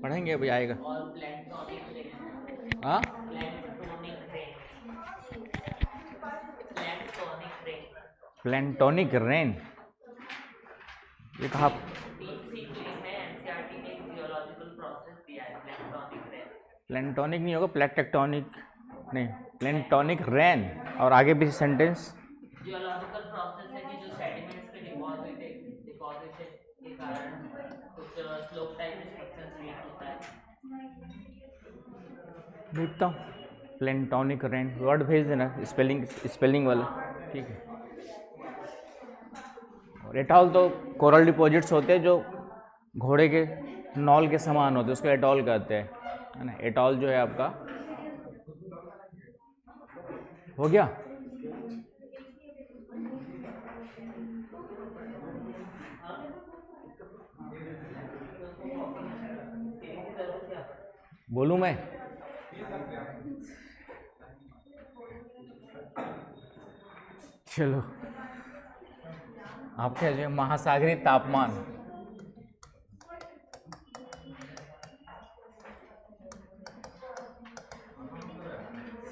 पढ़ेंगे, अभी आएगा। और प्लैंटोनिक रेन। हाँ, प्लैंटोनिक रेन। प्लैंटोनिक रेन। प्लेंटोनिक रेन, ये कहा? डीप सी क्लिप है, एनसीईआरटी ने जियोलॉजिकल प्रोसेस दिया है प्लैंटोनिक रेन। प्लेंटोनिक नहीं होगा, प्लेट टेक्टोनिक नहीं, प्लेंटोनिक रेन। और आगे भी सेंटेंस। जियोलॉजिकल प्रोसेस है कि जो सेडिमेंट्स के डिपॉजिशन के कारण कुछ स्लोप टाइप में स्ट्रक्चर क्रिएट होता है। देखता हूँ, प्लेंटोनिक रेन वर्ड भेज देना, स्पेलिंग वाला, ठीक है। और एटॉल तो कोरल डिपॉजिट्स होते हैं जो घोड़े के नॉल के समान होते हैं, उसको एटॉल कहते हैं, है ना। एटॉल जो है आपका हो गया। बोलूं मैं? चलो, आपके जो महासागरीय तापमान,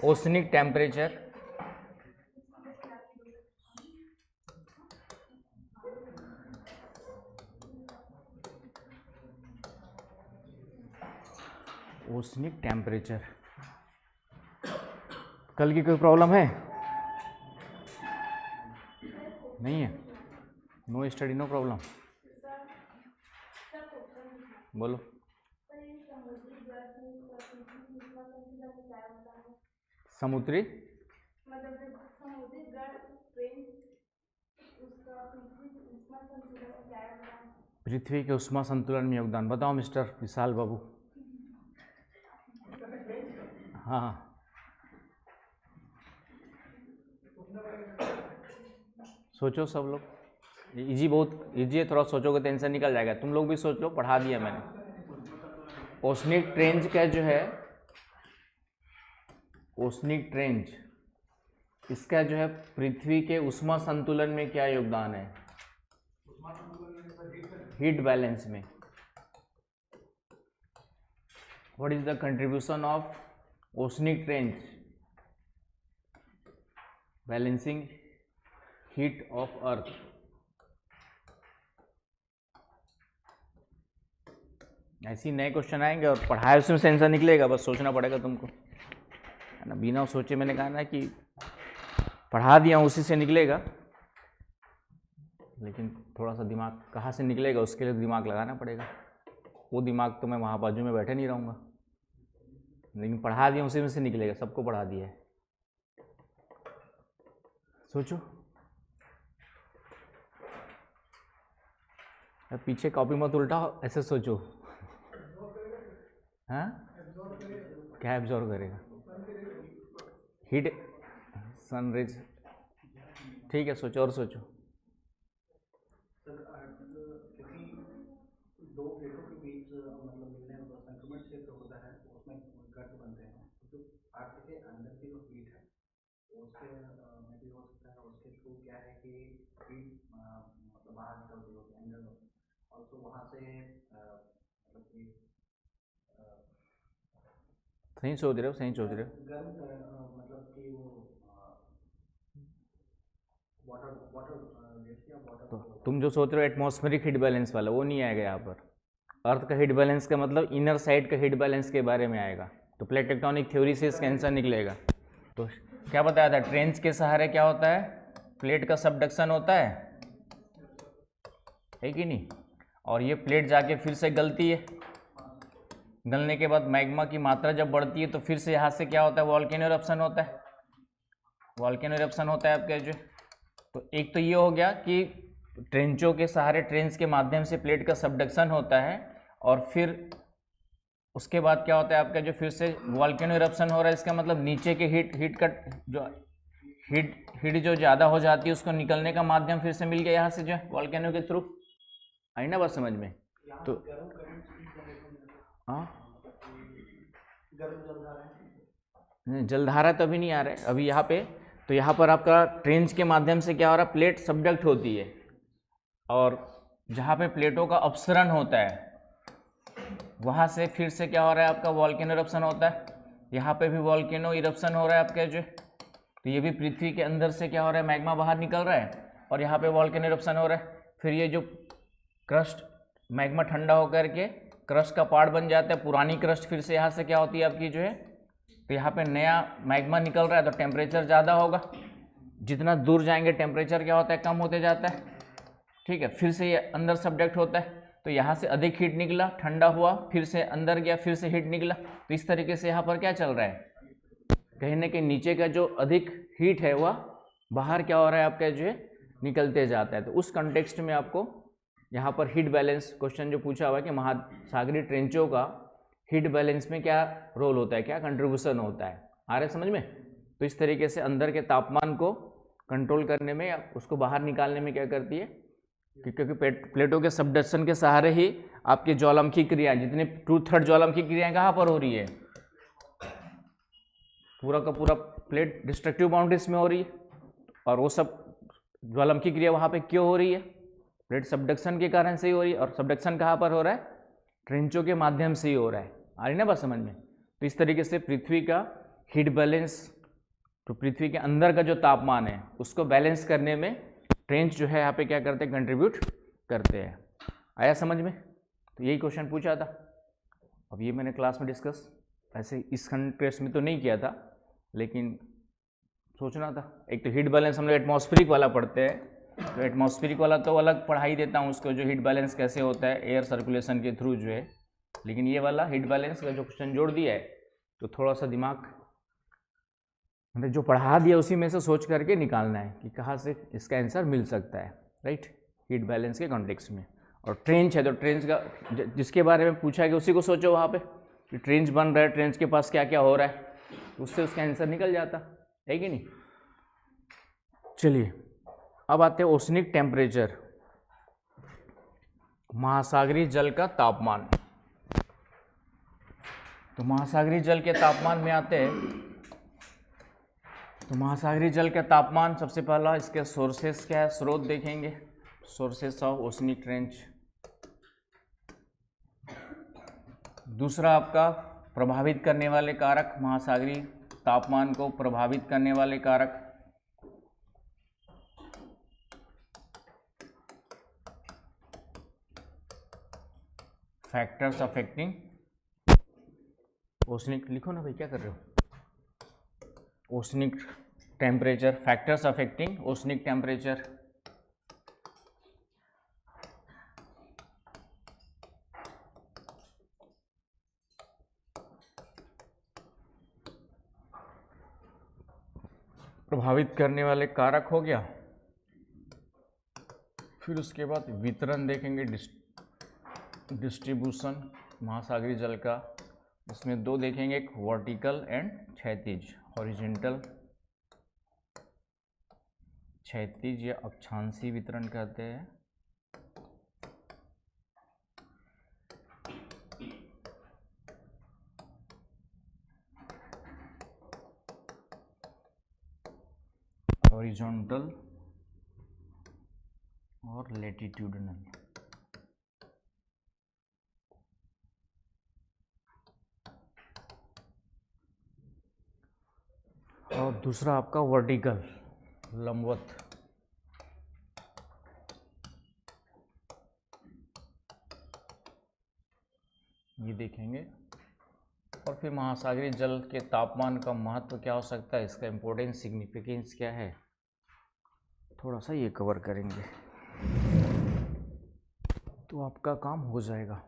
ओशनिक टेम्परेचर, ओशनिक टेम्परेचर। कल की कोई प्रॉब्लम है? नहीं है? No study no problem. बोलो। समुद्री पृथ्वी के उष्मा संतुलन में योगदान बताओ मिस्टर विशाल बाबू। हाँ, सोचो सब लोग, इजी, बहुत इजी है, थोड़ा सोचोगे टेंशन निकल जाएगा। तुम लोग भी सोच लो, पढ़ा दिया मैंने। ओशनिक ट्रेंच का जो है, ओशनिक ट्रेंच, इसका जो है पृथ्वी के उष्मा संतुलन में क्या योगदान है? हीट बैलेंस में। What is the contribution of oceanic trench? Balancing heat of earth. ऐसे नए क्वेश्चन आएंगे और पढ़ाए उसमें से आंसर निकलेगा, बस सोचना पड़ेगा तुमको, है ना। बिना सोचे मैंने कहा ना कि पढ़ा दिया उसी से निकलेगा, लेकिन थोड़ा सा दिमाग कहाँ से निकलेगा उसके लिए दिमाग लगाना पड़ेगा। वो दिमाग तो मैं वहाँ बाजू में बैठे नहीं रहूँगा, लेकिन पढ़ा दिया उसी में से निकलेगा, सबको पढ़ा दिया है। सोचो, अब पीछे कॉपी मत उल्टाओ, ऐसे सोचो। हाँ, क्या एब्जॉर्व करेगा? हीट, सन रेज, ठीक है। सोचो और सोचो। क्योंकि दो प्लेटों के बीच मतलब मिलने संक्रमण क्षेत्र होता है, उसमें गर्त बनते हैं, तो अर्थ के अंदर की जो हीट है उसके में भी हो सकता है। उसके थ्रू क्या है कि हीट मतलब बाहर निकलती होती है अंदर, और तो वहाँ से मतलब कि सही सोच रहे हो, सही सोच रहे हो। गर्म मतलब कि वो तो तुम जो सोच रहे हो एटमॉस्फेरिक हीट बैलेंस वाला, वो नहीं आएगा यहाँ पर। अर्थ का हीट बैलेंस का मतलब इनर साइड का हीट बैलेंस के बारे में आएगा, तो प्लेट टेक्टोनिक थ्योरी से इसका आंसर निकलेगा। तो क्या बताया था, ट्रेंच के सहारे क्या होता है? प्लेट का सबडक्शन होता है कि नहीं? और ये प्लेट जाके फिर से गलती है, गलने के बाद मैग्मा की मात्रा जब बढ़ती है तो फिर से यहाँ से क्या होता है? वॉल्केनो इरप्शन होता है, वॉल्केनो इरप्शन होता है आपका जो। तो एक तो ये हो गया कि ट्रेंचों के सहारे, ट्रेंच के माध्यम से प्लेट का सबडक्शन होता है, और फिर उसके बाद क्या होता है आपका जो फिर से वॉल्केनो इरप्शन हो रहा है। इसका मतलब नीचे के हीट का जो हीट जो ज़्यादा हो जाती है उसको निकलने का माध्यम फिर से मिल गया यहाँ से जो है वॉल्केनो के थ्रू। आई ना बात समझ में? तो हाँ, जलधारा तो अभी नहीं आ रहा है अभी यहाँ पे। तो यहाँ पर आपका ट्रेंच के माध्यम से क्या हो रहा है? प्लेट सबडक्ट होती है, और जहाँ पे प्लेटों का अपसरण होता है, वहाँ से फिर से क्या हो रहा है आपका वॉल्केनो इरप्शन होता है, यहाँ पे भी वॉल्केनो इरप्शन हो रहा है आपके जो, तो ये भी पृथ्वी के अंदर से क्या हो रहा है मैग्मा बाहर निकल रहा है और यहाँ पे वॉल्केनो इरप्शन हो रहा है। फिर ये जो क्रस्ट मैग्मा ठंडा होकर के क्रस्ट का पार्ट बन जाता है, पुरानी क्रस्ट फिर से यहाँ से क्या होती है आपकी जो है, तो यहाँ पे नया मैग्मा निकल रहा है तो टेम्परेचर ज़्यादा होगा, जितना दूर जाएंगे टेम्परेचर क्या होता है कम होते जाता है, ठीक है। फिर से ये अंदर सब्जेक्ट होता है, तो यहाँ से अधिक हीट निकला, ठंडा हुआ, फिर से अंदर गया, फिर से हीट निकला, तो इस तरीके से यहाँ पर क्या चल रहा है, कहीं ना कहीं नीचे का जो अधिक हीट है वह बाहर क्या हो रहा है आपका जो है निकलते जाता है। तो उस कंटेक्स्ट में आपको यहाँ पर हीट बैलेंस क्वेश्चन जो पूछा हुआ है कि महासागरीय ट्रेंचों का हीट बैलेंस में क्या रोल होता है, क्या कंट्रीब्यूशन होता है, आ रहा है समझ में। तो इस तरीके से अंदर के तापमान को कंट्रोल करने में या उसको बाहर निकालने में क्या करती है, क्योंकि प्लेटों के सबडक्शन के सहारे ही आपकी ज्वालामुखी क्रियाएं, जितनी 2/3 ज्वालामुखी क्रियाएं कहाँ पर हो रही है, पूरा का पूरा प्लेट डिस्ट्रक्टिव बाउंड्रीज में हो रही है, और वो सब ज्वालामुखी क्रिया वहाँ पे क्यों हो रही है, प्लेट सबडक्शन के कारण से ही हो रही है। और सबडक्शन कहाँ पर हो रहा है, ट्रेंचों के माध्यम से ही हो रहा है, आ रही ना बात समझ में। तो इस तरीके से पृथ्वी का हीट बैलेंस, तो पृथ्वी के अंदर का जो तापमान है उसको बैलेंस करने में ट्रेंच जो है यहाँ पे क्या करते हैं, कंट्रीब्यूट करते हैं। आया समझ में। तो यही क्वेश्चन पूछा था, अब ये मैंने क्लास में डिस्कस ऐसे इस कंटेक्स्ट में तो नहीं किया था, लेकिन सोचना था। एक तो हीट बैलेंस हम लोग एटमॉस्फेरिक वाला पढ़ते हैं, तो एटमॉस्फेरिक वाला तो अलग पढ़ाई देता हूँ उसको, जो हीट बैलेंस कैसे होता है एयर सर्कुलेशन के थ्रू जो है, लेकिन ये वाला हीट बैलेंस का जो क्वेश्चन जोड़ दिया है तो थोड़ा सा दिमाग मतलब जो पढ़ा दिया उसी में से सोच करके निकालना है कि कहाँ से इसका आंसर मिल सकता है, राइट, हीट बैलेंस के कॉन्टेक्स्ट में। और ट्रेंच है तो ट्रेंच का जिसके बारे में पूछा है कि उसी को सोचो वहाँ पे कि ट्रेंच बन रहा है, ट्रेंच के पास क्या क्या हो रहा है, उससे उसका आंसर निकल जाता है कि नहीं। चलिए अब आते हैं ओशनिक टेम्परेचर, महासागरीय जल का तापमान। तो महासागरीय जल के तापमान में आते हैं, तो महासागरीय जल का तापमान सबसे पहला इसके सोर्सेस क्या है, स्रोत देखेंगे, सोर्सेस ऑफ ओशनिक ट्रेंच। दूसरा आपका प्रभावित करने वाले कारक, महासागरीय तापमान को प्रभावित करने वाले कारक, फैक्टर्स अफेक्टिंग ओशनिक, लिखो ना भाई क्या कर रहे हो, oceanic temperature, factors affecting oceanic temperature. प्रभावित करने वाले कारक हो गया, फिर उसके बाद वितरण देखेंगे, डिस्ट्रीब्यूशन महासागरीय जल का, उसमें दो देखेंगे, एक वर्टिकल एंड क्षैतिज, हॉरिजॉन्टल क्षैतिज या अक्षांशीय वितरण कहते हैं। हॉरिजॉन्टल और लैटिट्यूडिनल। और दूसरा आपका वर्टिकल, लंबवत। ये देखेंगे। और फिर महासागरीय जल के तापमान का महत्व क्या हो सकता है, इसका इम्पोर्टेंस सिग्निफिकेंस क्या है, थोड़ा सा ये कवर करेंगे तो आपका काम हो जाएगा।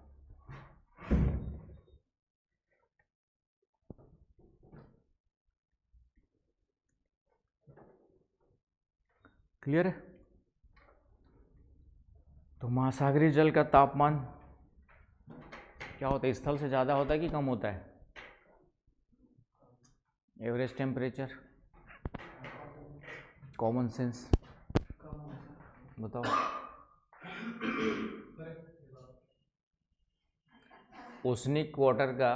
क्लियर है। तो महासागरीय जल का तापमान क्या होता है, स्थल से ज़्यादा होता है कि कम होता है, एवरेज टेम्परेचर, कॉमन सेंस बताओ। ओशनिक वाटर का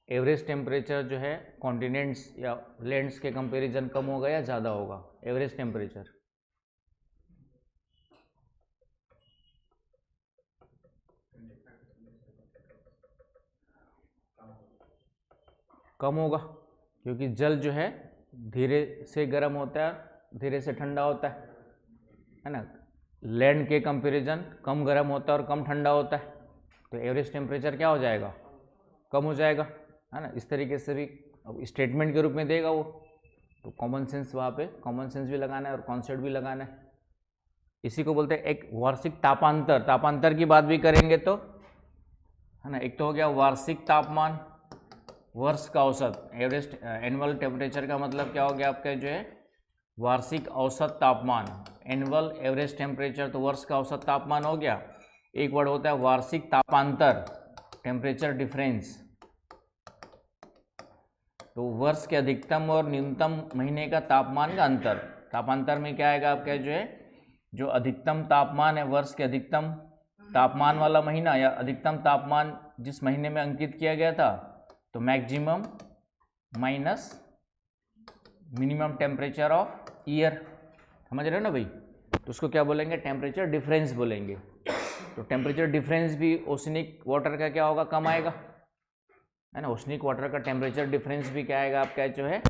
एवरेज टेम्परेचर जो है कॉन्टिनेंट्स या लैंड्स के कंपैरिजन कम होगा या ज़्यादा होगा, एवरेज टेम्परेचर। कम होगा, क्योंकि जल जो है धीरे से गर्म होता है, धीरे से ठंडा होता है ना। लैंड के कंपैरिजन कम गर्म होता है और कम ठंडा होता है, तो एवरेज टेम्परेचर क्या हो जाएगा, कम हो जाएगा, है ना। इस तरीके से भी अब स्टेटमेंट के रूप में देगा वो, तो कॉमन सेंस वहाँ पे कॉमन सेंस भी लगाना है और कॉन्सेप्ट भी लगाना है। इसी को बोलते हैं एक वार्षिक तापांतर। तापांतर की बात भी करेंगे तो, है ना, एक तो हो गया वार्षिक तापमान, वर्ष का औसत, एवरेज एनुअल टेम्परेचर का मतलब क्या हो गया आपका जो है वार्षिक औसत तापमान, एनुअल एवरेज टेम्परेचर, तो वर्ष का औसत तापमान हो गया। एक वर्ड होता है वार्षिक तापांतर, टेम्परेचर डिफरेंस, तो वर्ष के अधिकतम और न्यूनतम महीने का तापमान का अंतर। तापांतर में क्या आएगा आपका जो है, जो अधिकतम तापमान है वर्ष के अधिकतम तापमान वाला महीना या अधिकतम तापमान जिस महीने में अंकित किया गया था, तो maximum minus minimum temperature of year, समझ रहे हो ना भाई। तो उसको क्या बोलेंगे, टेम्परेचर डिफरेंस बोलेंगे। तो टेम्परेचर डिफरेंस भी ओशनिक वाटर का क्या होगा, कम आएगा, है ना। ओशनिक वाटर का टेम्परेचर डिफरेंस भी क्या आएगा आपका जो है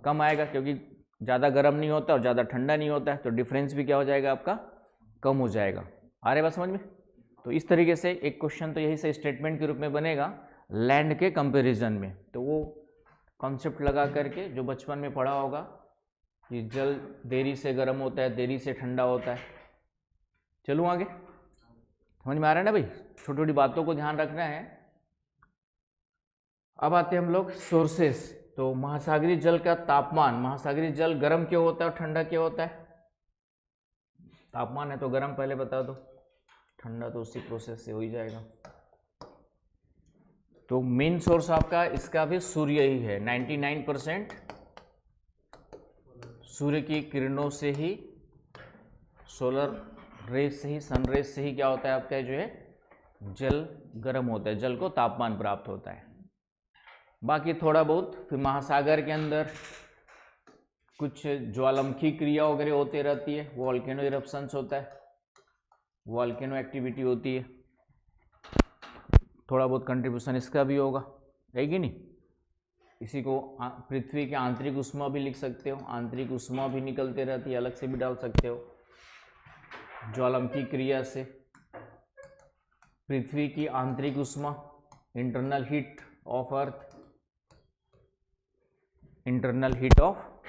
कम आएगा, क्योंकि ज़्यादा गर्म नहीं होता और ज़्यादा ठंडा नहीं होता है, तो डिफरेंस भी क्या हो जाएगा आपका, कम हो जाएगा। आ रहे बात समझ में। तो इस तरीके से एक क्वेश्चन तो यही से स्टेटमेंट के रूप में बनेगा लैंड के कंपैरिजन में। तो वो कॉन्सेप्ट लगा करके जो बचपन में पढ़ा होगा कि जल देरी से गर्म होता है, देरी से ठंडा होता है। चलूँ आगे, समझ में आ रहा है ना भाई, छोटी छोटी बातों को ध्यान रखना है। अब आते हैं हम लोग सोर्सेस। तो महासागरीय जल का तापमान, महासागरीय जल गर्म क्यों होता है और ठंडा क्यों होता है। तापमान है तो गर्म पहले बता दो, ठंडा तो उसी प्रोसेस से हो ही जाएगा। तो मेन सोर्स आपका इसका भी सूर्य ही है, 99% सूर्य की किरणों से ही, सोलर रेज से ही, सन रेज से ही क्या होता है आपका जो है जल गर्म होता है, जल को तापमान प्राप्त होता है। बाकी थोड़ा बहुत फिर महासागर के अंदर कुछ ज्वालामुखी क्रिया वगैरह होते रहती है, वॉल्केनो इरप्शंस होता है, वॉल्केनो एक्टिविटी होती है, थोड़ा बहुत कंट्रीब्यूशन इसका भी होगा, है कि नहीं। इसी को पृथ्वी के आंतरिक उष्मा भी लिख सकते हो, आंतरिक उष्मा भी निकलते रहती है, अलग से भी डाल सकते हो। ज्वालामुखी क्रिया से पृथ्वी की आंतरिक उष्मा, internal heat of earth, internal heat of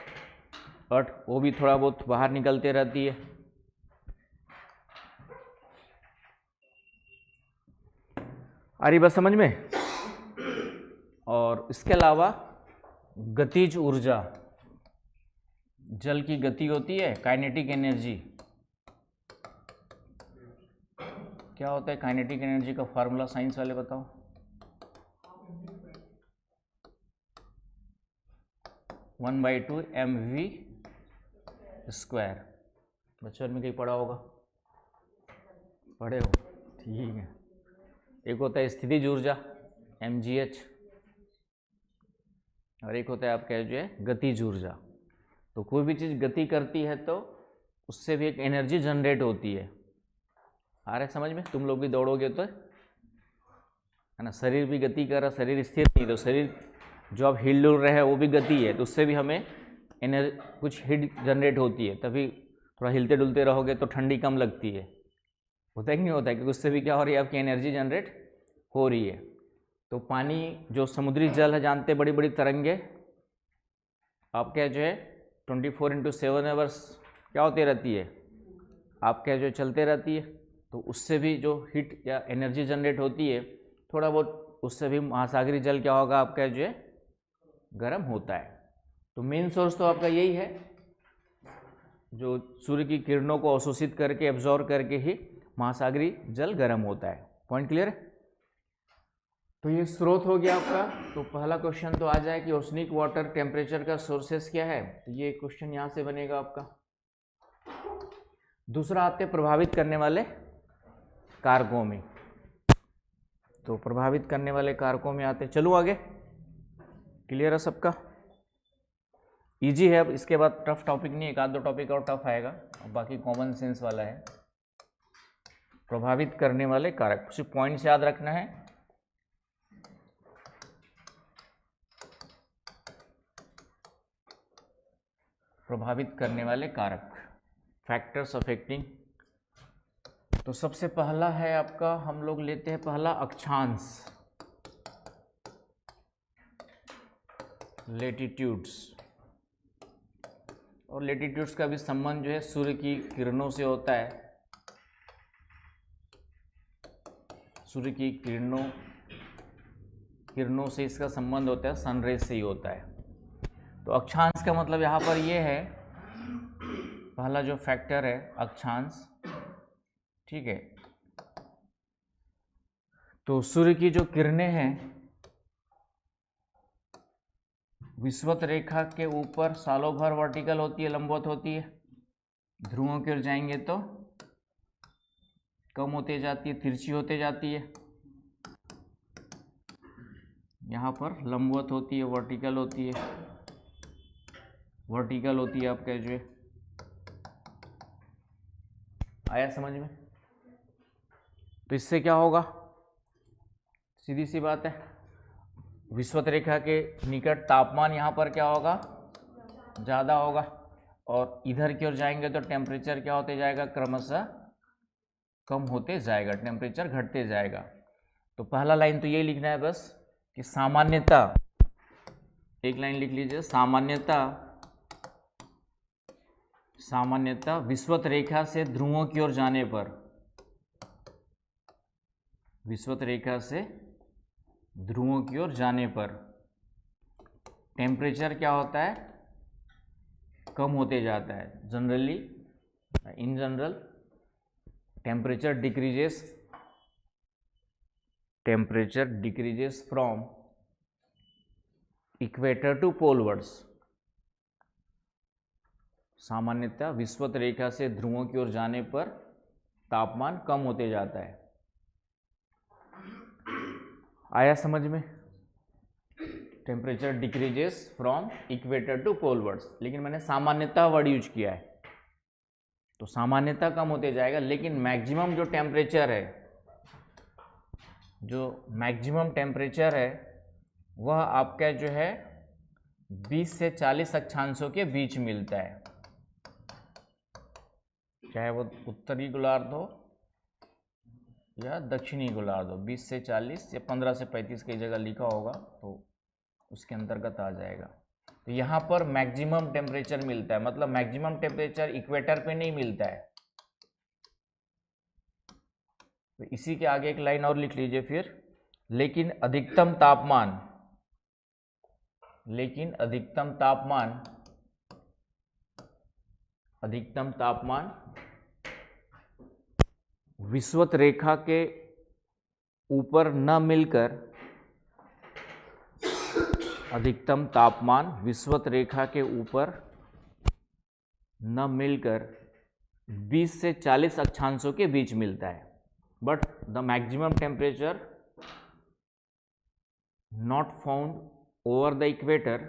earth, वो भी थोड़ा बहुत बाहर निकलते रहती है। आ रही बात समझ में। और इसके अलावा गतिज ऊर्जा, जल की गति होती है, काइनेटिक एनर्जी। क्या होता है काइनेटिक एनर्जी का फार्मूला, साइंस वाले बताओ। One by two mv square. बचपन में कहीं पढ़ा होगा, पढ़े हो, ठीक है। एक होता है स्थितिज ऊर्जा mgh, और एक होता है आपका जो है गतिज ऊर्जा। तो कोई भी चीज़ गति करती है तो उससे भी एक एनर्जी जनरेट होती है। आ रहा है समझ में, तुम लोग भी दौड़ोगे तो, है ना, शरीर भी गति कर रहा, शरीर स्थिर नहीं, तो शरीर जो अब हिल डुल रहा है वो भी गति है, तो उससे भी हमें कुछ हीट जनरेट होती है। तभी थोड़ा हिलते डुलते रहोगे तो ठंडी कम लगती है, होता है कि नहीं होता है, क्योंकि उससे भी क्या हो रही है आपकी एनर्जी जनरेट हो रही है। तो पानी जो समुद्री जल है जानते, बड़ी बड़ी तरंगे आपके जो है 24/7 आवर्स क्या होती रहती है आपके जो चलते रहती है, तो उससे भी जो हीट या एनर्जी जनरेट होती है थोड़ा बहुत, उससे भी महासागरीय जल क्या होगा आपका जो है गर्म होता है। तो मेन सोर्स तो आपका यही है, जो सूर्य की किरणों को अवशोषित करके, एब्जॉर्ब करके ही महासागरीय जल गर्म होता है। पॉइंट क्लियर है। तो ये स्रोत हो गया आपका। तो पहला क्वेश्चन तो आ जाए कि ओशनिक वाटर टेम्परेचर का सोर्सेस क्या है, तो ये क्वेश्चन यहाँ से बनेगा आपका। दूसरा आते प्रभावित करने वाले कारकों में। तो प्रभावित करने वाले कारकों में आते, चलो आगे, क्लियर है सबका, इजी है। अब इसके बाद टफ टॉपिक नहीं, एक आध दो टॉपिक और टफ आएगा, और बाकी कॉमन सेंस वाला है। प्रभावित करने वाले कारक, कुछ पॉइंट्स याद रखना है। प्रभावित करने वाले कारक, फैक्टर्स अफेक्टिंग। तो सबसे पहला है आपका, हम लोग लेते हैं पहला अक्षांश, लेटीट्यूड्स। और लेटीट्यूड्स का भी संबंध जो है सूर्य की किरणों से होता है, सूर्य की किरणों से इसका संबंध होता है, सनरेज से ही होता है। तो अक्षांश का मतलब यहाँ पर ये है, पहला जो फैक्टर है अक्षांश, ठीक है। तो सूर्य की जो किरणें हैं विषुवत रेखा के ऊपर सालों भर वर्टिकल होती है, लंबवत होती है, ध्रुवों की ओर जाएंगे तो कम होते जाती है, तिरछी होते जाती है। यहाँ पर लंबवत होती है, वर्टिकल होती है, वर्टिकल होती है आपका जो है। आया समझ में? तो इससे क्या होगा, सीधी सी बात है, विषुवत रेखा के निकट तापमान यहाँ पर क्या होगा, ज़्यादा होगा, और इधर की ओर जाएंगे तो टेम्परेचर क्या होते जाएगा, क्रमशः कम होते जाएगा, टेम्परेचर घटते जाएगा। तो पहला लाइन तो ये लिखना है बस कि सामान्यतः, एक लाइन लिख लीजिए, सामान्यतः विषुवत रेखा से ध्रुवों की ओर जाने पर, विषुवत रेखा से ध्रुवों की ओर जाने पर टेम्परेचर क्या होता है, कम होते जाता है। Generally, in general temperature decreases from equator to polewards. सामान्यतः विषुवत रेखा से ध्रुवों की ओर जाने पर तापमान कम होते जाता है। आया समझ में? Temperature decreases from equator to polewards, लेकिन मैंने सामान्यतः वर्ड यूज किया है, तो सामान्यतः कम होते जाएगा। लेकिन मैक्सिमम जो टेम्परेचर है, जो मैक्सिमम टेम्परेचर है वह आपका जो है 20 से 40 अक्षांशों के बीच मिलता है, चाहे वो उत्तरी गोलार्ध हो या दक्षिणी गोलार्ध हो। 20 से 40 या 15 से 35 की जगह लिखा होगा तो उसके अंतर्गत आ जाएगा। तो यहाँ पर मैक्सिमम टेम्परेचर मिलता है, मतलब मैक्सिमम टेम्परेचर इक्वेटर पे नहीं मिलता है। तो इसी के आगे एक लाइन और लिख लीजिए फिर, लेकिन अधिकतम तापमान विषुवत रेखा के ऊपर न मिलकर, अधिकतम तापमान विषुवत रेखा के ऊपर न मिलकर 20 से 40 अक्षांशों के बीच मिलता है। But the maximum temperature not found over the equator,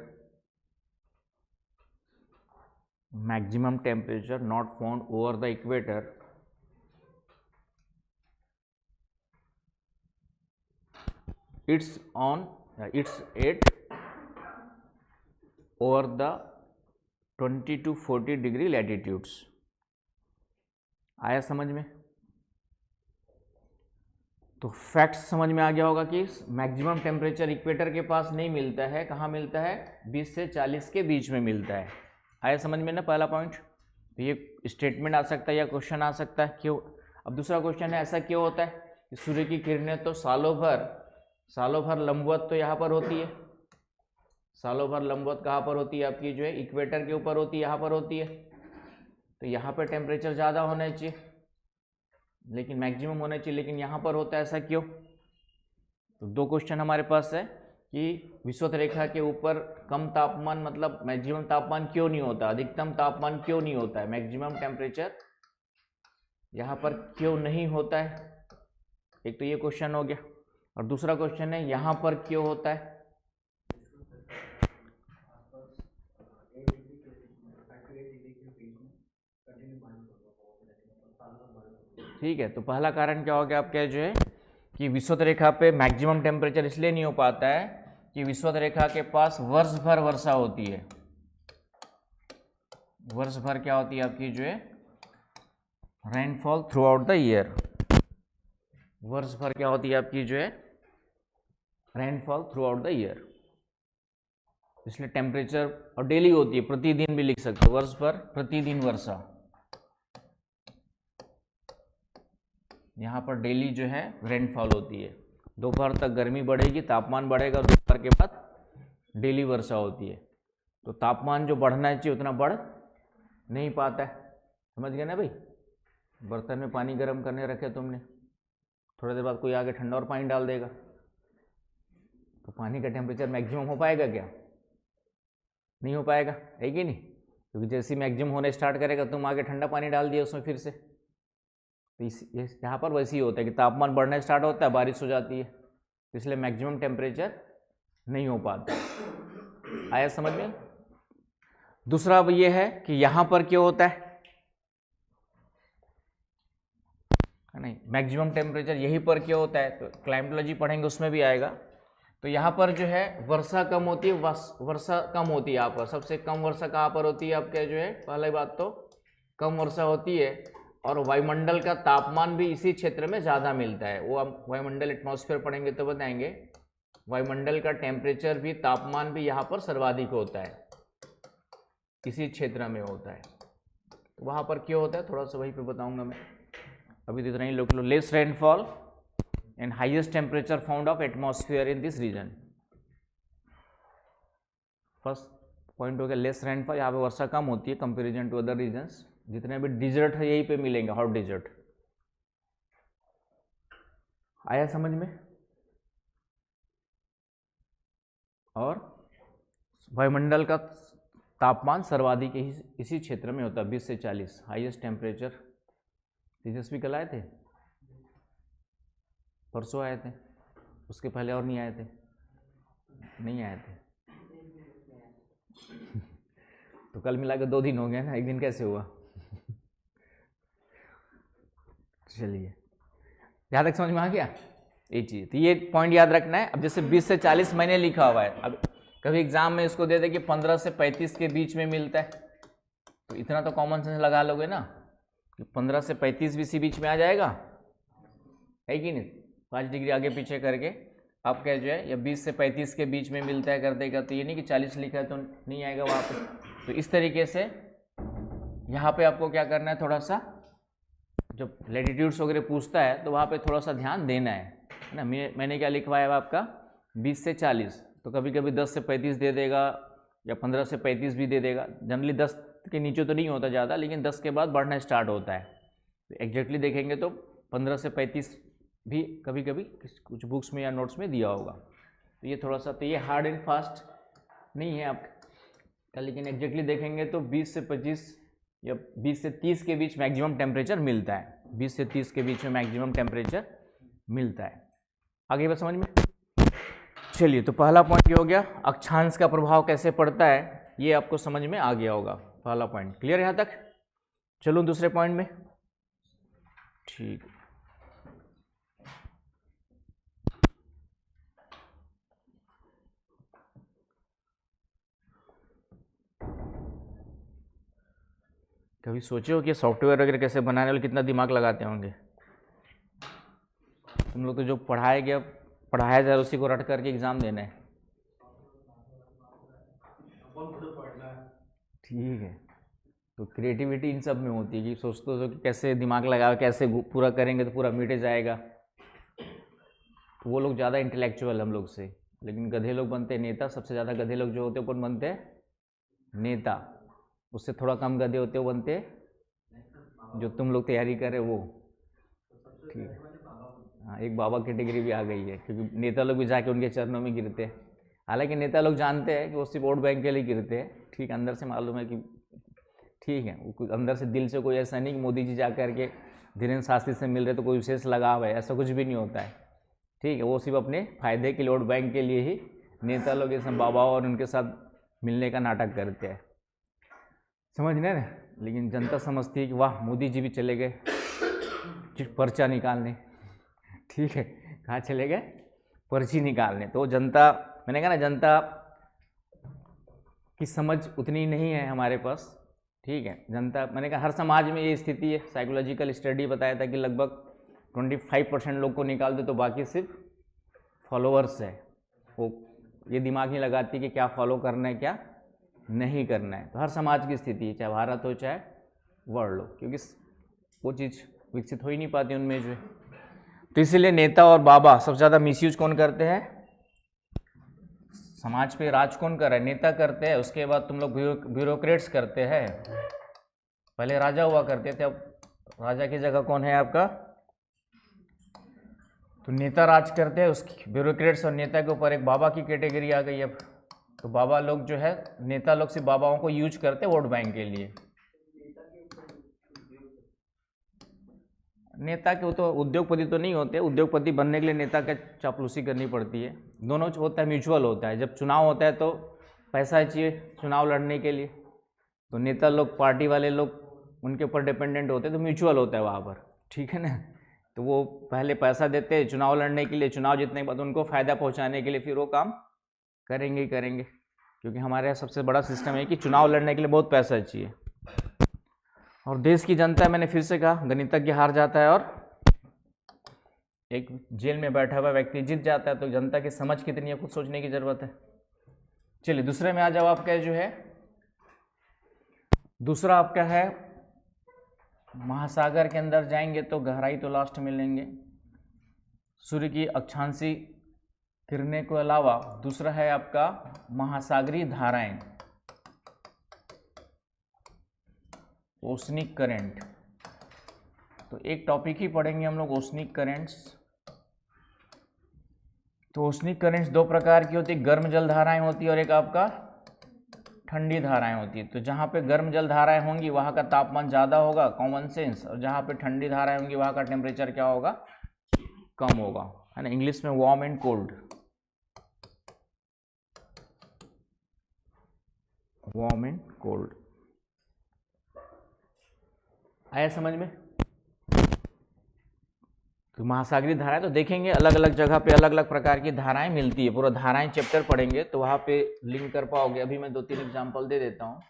maximum temperature not found over the equator it's at over the 20 to 40 degree latitudes। आया समझ में? तो फैक्ट्स समझ में आ गया होगा कि मैक्सिमम टेम्परेचर इक्वेटर के पास नहीं मिलता है, कहाँ मिलता है, 20 से 40 के बीच में मिलता है। आया समझ में ना पहला पॉइंट? तो ये स्टेटमेंट आ सकता है या क्वेश्चन आ सकता है, क्यों। अब दूसरा क्वेश्चन है, ऐसा क्यों होता है कि सूर्य की किरणें तो सालों भर लंबवत तो यहाँ पर होती है, सालों भर लंबवत कहाँ पर होती है आपकी, जो है इक्वेटर के ऊपर होती है, यहाँ पर होती है। तो यहाँ पर टेम्परेचर ज़्यादा होना चाहिए, लेकिन मैक्सिमम होना चाहिए, लेकिन यहाँ पर होता है, ऐसा क्यों। तो दो क्वेश्चन हमारे पास है कि विषुवत रेखा के ऊपर कम तापमान मतलब मैक्सिमम तापमान क्यों नहीं होता, अधिकतम तापमान क्यों नहीं होता है, मैक्सिमम टेम्परेचर यहाँ पर क्यों नहीं होता है। एक तो ये क्वेश्चन हो गया, और दूसरा क्वेश्चन है यहाँ पर क्यों होता है। ठीक है, तो पहला कारण क्या हो गया आपका, जो है कि विषुवत रेखा पे मैक्सिमम टेम्परेचर इसलिए नहीं हो पाता है कि विषुवत रेखा के पास वर्ष भर वर्षा होती है, वर्ष भर क्या होती है आपकी जो है rainfall through out the year. वर्ष भर क्या होती है आपकी जो है rainfall through out the year, इसलिए टेम्परेचर और डेली होती है, प्रतिदिन भी लिख सकते हो, वर्ष भर प्रतिदिन वर्षा। यहाँ पर डेली जो है रेनफॉल होती है। दोपहर तक गर्मी बढ़ेगी, तापमान बढ़ेगा, दोपहर के बाद डेली वर्षा होती है। तो तापमान जो बढ़ना चाहिए उतना बढ़ नहीं पाता है, समझ गए ना भाई। बर्तन में पानी गर्म करने रखे तुमने, थोड़ी देर बाद कोई आगे ठंडा और पानी डाल देगा, तो पानी का टेम्परेचर मैक्सिमम हो पाएगा क्या? नहीं हो पाएगा, है कि नहीं? क्योंकि जैसे ही मैक्सिमम होने स्टार्ट करेगा तुम आगे ठंडा पानी डाल दिया उसमें फिर से। तो यहाँ पर वैसे ही होता है कि तापमान बढ़ना स्टार्ट होता है, बारिश हो जाती है, इसलिए मैक्सिमम टेम्परेचर नहीं हो पाता। आया समझ में? दूसरा अब ये है कि यहाँ पर क्या होता है नहीं, मैक्सिमम टेम्परेचर यहीं पर क्या होता है, तो क्लाइमेटोलॉजी पढ़ेंगे उसमें भी आएगा। तो यहाँ पर जो है वर्षा कम होती है, वर्षा कम होती है। यहाँ पर सबसे कम वर्षा कहाँ पर होती है आपके जो है, पहले बात तो कम वर्षा होती है, और वायुमंडल का तापमान भी इसी क्षेत्र में ज़्यादा मिलता है। वो हम वायुमंडल एटमॉस्फेयर पढ़ेंगे तो बताएंगे। वायुमंडल का टेम्परेचर भी, तापमान भी यहाँ पर सर्वाधिक होता है, इसी क्षेत्र में होता है। तो वहाँ पर क्या होता है थोड़ा सा वहीं पे बताऊँगा मैं, अभी तो इतना ही लोग लो। Less rainfall and highest temperature found of atmosphere in this region. First point हो गया लेस रेनफॉल, यहाँ पे वर्षा कम होती है कंपेरिजन टू अदर रीजन्स। जितने भी डिजर्ट है यहीं पे मिलेंगे, हॉट डिजर्ट। आया समझ में? और वायुमंडल का तापमान सर्वाधिक इसी क्षेत्र में होता है, 20 से 40 हाईएस्ट टेम्परेचर। तेजस्वी कल आए थे, परसों आए थे, उसके पहले और नहीं आए थे? नहीं आए थे तो कल मिला के 2 दिन हो गए ना, एक दिन कैसे हुआ? चलिए, यहाँ तक समझ में आ गया ये चीज़। तो ये पॉइंट याद रखना है। अब जैसे 20 से 40 महीने लिखा हुआ है, अब कभी एग्जाम में इसको दे दे कि 15 से 35 के बीच में मिलता है, तो इतना तो कॉमन सेंस लगा लोगे ना कि 15 से 35 भी इसी बीच में आ जाएगा, है कि नहीं? 5 डिग्री आगे पीछे करके आप क्या जो है, या 20 से 35 के बीच में मिलता है कर देगा। तो ये नहीं कि 40 लिखा है तो नहीं आएगा वहाँ पे। तो इस तरीके से यहाँ पे आपको क्या करना है, थोड़ा सा जब लैटिट्यूड्स वगैरह पूछता है तो वहाँ पे थोड़ा सा ध्यान देना है ना। मैंने क्या लिखवाया है आपका 20 से 40, तो कभी कभी 10 से 35 दे देगा या 15 से 35 भी दे देगा। जनरली 10 के नीचे तो नहीं होता ज़्यादा, लेकिन 10 के बाद बढ़ना स्टार्ट होता है। तो एग्जैक्टली देखेंगे तो 15 से 35 भी कभी कभी कुछ बुक्स में या नोट्स में दिया होगा। तो ये थोड़ा सा, तो ये हार्ड एंड फास्ट नहीं है आपका, लेकिन एग्जैक्टली देखेंगे तो 20 से 25 या 20 से 30 के बीच मैक्सिमम टेम्परेचर मिलता है। 20 से 30 के बीच में मैक्सिमम टेम्परेचर मिलता है। आगे बात समझ में? चलिए, तो पहला पॉइंट ये हो गया, अक्षांश का प्रभाव कैसे पड़ता है, ये आपको समझ में आ गया होगा। पहला पॉइंट क्लियर यहाँ तक? चलो दूसरे पॉइंट में। ठीक, कभी सोचे हो कि सॉफ्टवेयर वगैरह कैसे बनाने वाले कितना दिमाग लगाते होंगे? तुम लोग तो जो पढ़ाया जा रहा है उसी को रट करके एग्जाम देना है। ठीक है, तो क्रिएटिविटी इन सब में होती है कि सोचते हो कि कैसे दिमाग लगाओ, कैसे पूरा करेंगे तो पूरा मिटे जाएगा। तो वो लोग ज़्यादा इंटेलेक्चुअल हम लोग से, लेकिन गधे लोग बनते हैं नेता। सबसे ज़्यादा गधे लोग जो होते हैं कौन बनते हैं? नेता। उससे थोड़ा कम गधे होते हो बनते जो तुम लोग तैयारी कर रहे हो वो। ठीक है, हाँ, एक बाबा कैटेगरी भी आ गई है, क्योंकि नेता लोग भी जाके उनके चरणों में गिरते हैं। हालांकि नेता लोग जानते हैं कि वो सिर्फ वोट बैंक के लिए गिरते हैं। ठीक, अंदर से मालूम है कि ठीक है, वो अंदर से दिल से कोई ऐसा नहीं कि मोदी जी जा करके धीरेन्द्र शास्त्री से मिल रहे तो कोई विशेष लगाव है, ऐसा कुछ भी नहीं होता है। ठीक है, वो सिर्फ अपने फायदे के लिए, वोट बैंक के लिए ही नेता लोग ऐसे बाबा और उनके साथ मिलने का नाटक करते हैं, समझ रहे ना। लेकिन जनता समझती है कि वाह मोदी जी भी चले गए पर्चा निकालने। ठीक है, कहाँ चले गए? पर्ची निकालने। तो जनता, मैंने कहा ना, जनता की समझ उतनी नहीं है हमारे पास, ठीक है। जनता, मैंने कहा हर समाज में ये स्थिति है। साइकोलॉजिकल स्टडी बताया था कि लगभग 25% लोग को निकाल दे तो बाकी सिर्फ फॉलोअर्स है। वो ये दिमाग नहीं लगाती कि क्या फॉलो करना है क्या नहीं करना है। तो हर समाज की स्थिति है, चाहे भारत हो चाहे वर्ल्ड हो, क्योंकि वो चीज़ विकसित हो ही नहीं पाती उनमें जो है। तो इसीलिए नेता और बाबा सबसे ज़्यादा मिसयूज कौन करते हैं? समाज पे राज कौन कर रहा है? नेता करते हैं। उसके बाद तुम लोग ब्यूरोक्रेट्स करते हैं। पहले राजा हुआ करते थे, अब राजा की जगह कौन है आपका? तो नेता राज करते हैं, उसकी ब्यूरोक्रेट्स और नेता के ऊपर एक बाबा की कैटेगरी आ गई अब। तो बाबा लोग जो है, नेता लोग सिर्फ बाबाओं को यूज करते हैं वोट बैंक के लिए। नेता के वो तो उद्योगपति तो नहीं होते। उद्योगपति बनने के लिए नेता का चापलूसी करनी पड़ती है। दोनों होता है, म्यूचुअल होता है। जब चुनाव होता है तो पैसा चाहिए चुनाव लड़ने के लिए, तो नेता लोग, पार्टी वाले लोग उनके ऊपर डिपेंडेंट होते हैं, तो म्यूचुअल होता है वहाँ पर, ठीक है ना। तो वो पहले पैसा देते हैं चुनाव लड़ने के लिए, चुनाव जीतने के बाद उनको फ़ायदा पहुँचाने के लिए फिर वो काम करेंगे ही करेंगे, क्योंकि हमारे यहाँ सबसे बड़ा सिस्टम है कि चुनाव लड़ने के लिए बहुत पैसा चाहिए। और देश की जनता, मैंने फिर से कहा, गणितज्ञ हार जाता है और एक जेल में बैठा हुआ व्यक्ति जीत जाता है। तो जनता की समझ कितनी है, खुद सोचने की जरूरत है। चलिए दूसरे में आ जाओ। आपका जो है दूसरा आपका है, महासागर के अंदर जाएंगे तो गहराई तो लास्ट में लेंगे। सूर्य की अक्षांशी किरणें के अलावा दूसरा है आपका महासागरीय धाराएं, ओशनिक करंट। तो एक टॉपिक ही पढ़ेंगे हम लोग, ओशनिक करंट्स। तो ओशनिक करंट्स दो प्रकार की होती है, गर्म जल धाराएं होती है और एक आपका ठंडी धाराएं होती है। तो जहाँ पे गर्म जल धाराएं होंगी वहाँ का तापमान ज़्यादा होगा, कॉमन सेंस, और जहाँ पे ठंडी धाराएं होंगी वहाँ का टेम्परेचर क्या होगा, कम होगा, है ना। इंग्लिश में warm and cold, warm and cold. आया समझ में? तो महासागरीय धाराएं तो देखेंगे अलग अलग जगह पे अलग अलग प्रकार की धाराएं मिलती है। पूरा धाराएं चैप्टर पढ़ेंगे तो वहां पे लिंक कर पाओगे। अभी मैं 2-3 एग्जांपल दे देता हूं।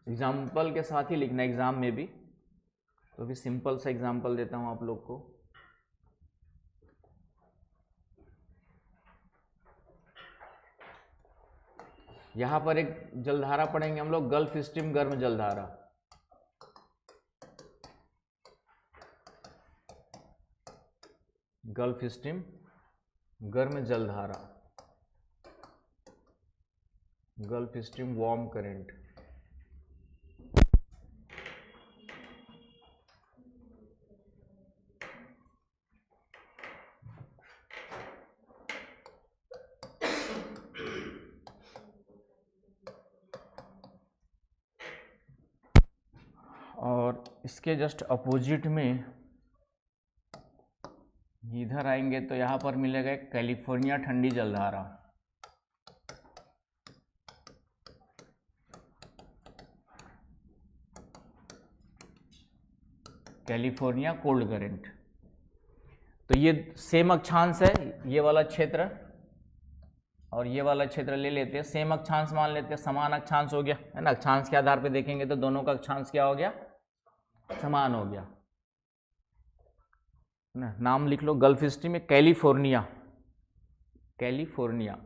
एग्जाम्पल के साथ ही लिखना एग्जाम में भी, तो अभी सिंपल सा एग्जाम्पल देता हूं आप लोग को। यहां पर एक जलधारा पढ़ेंगे हम लोग, गल्फ स्ट्रीम गर्म जलधारा। गल्फ स्ट्रीम गर्म जलधारा, गल्फ स्ट्रीम वार्म करंट। और इसके जस्ट अपोजिट में इधर आएंगे तो यहाँ पर मिलेगा एक कैलिफोर्निया ठंडी जलधारा। California cold current. तो ये सेम अक्षांश है, ये वाला क्षेत्र और ये वाला क्षेत्र ले लेते हैं, सेम अक्षांश मान लेते हैं, समान अक्षांश हो गया, है ना। अक्षांश के आधार पे देखेंगे तो दोनों का अक्षांश क्या हो गया, समान हो गया ना। नाम लिख लो, गल्फ स्ट्रीम में कैलिफोर्निया, कैलिफोर्निया।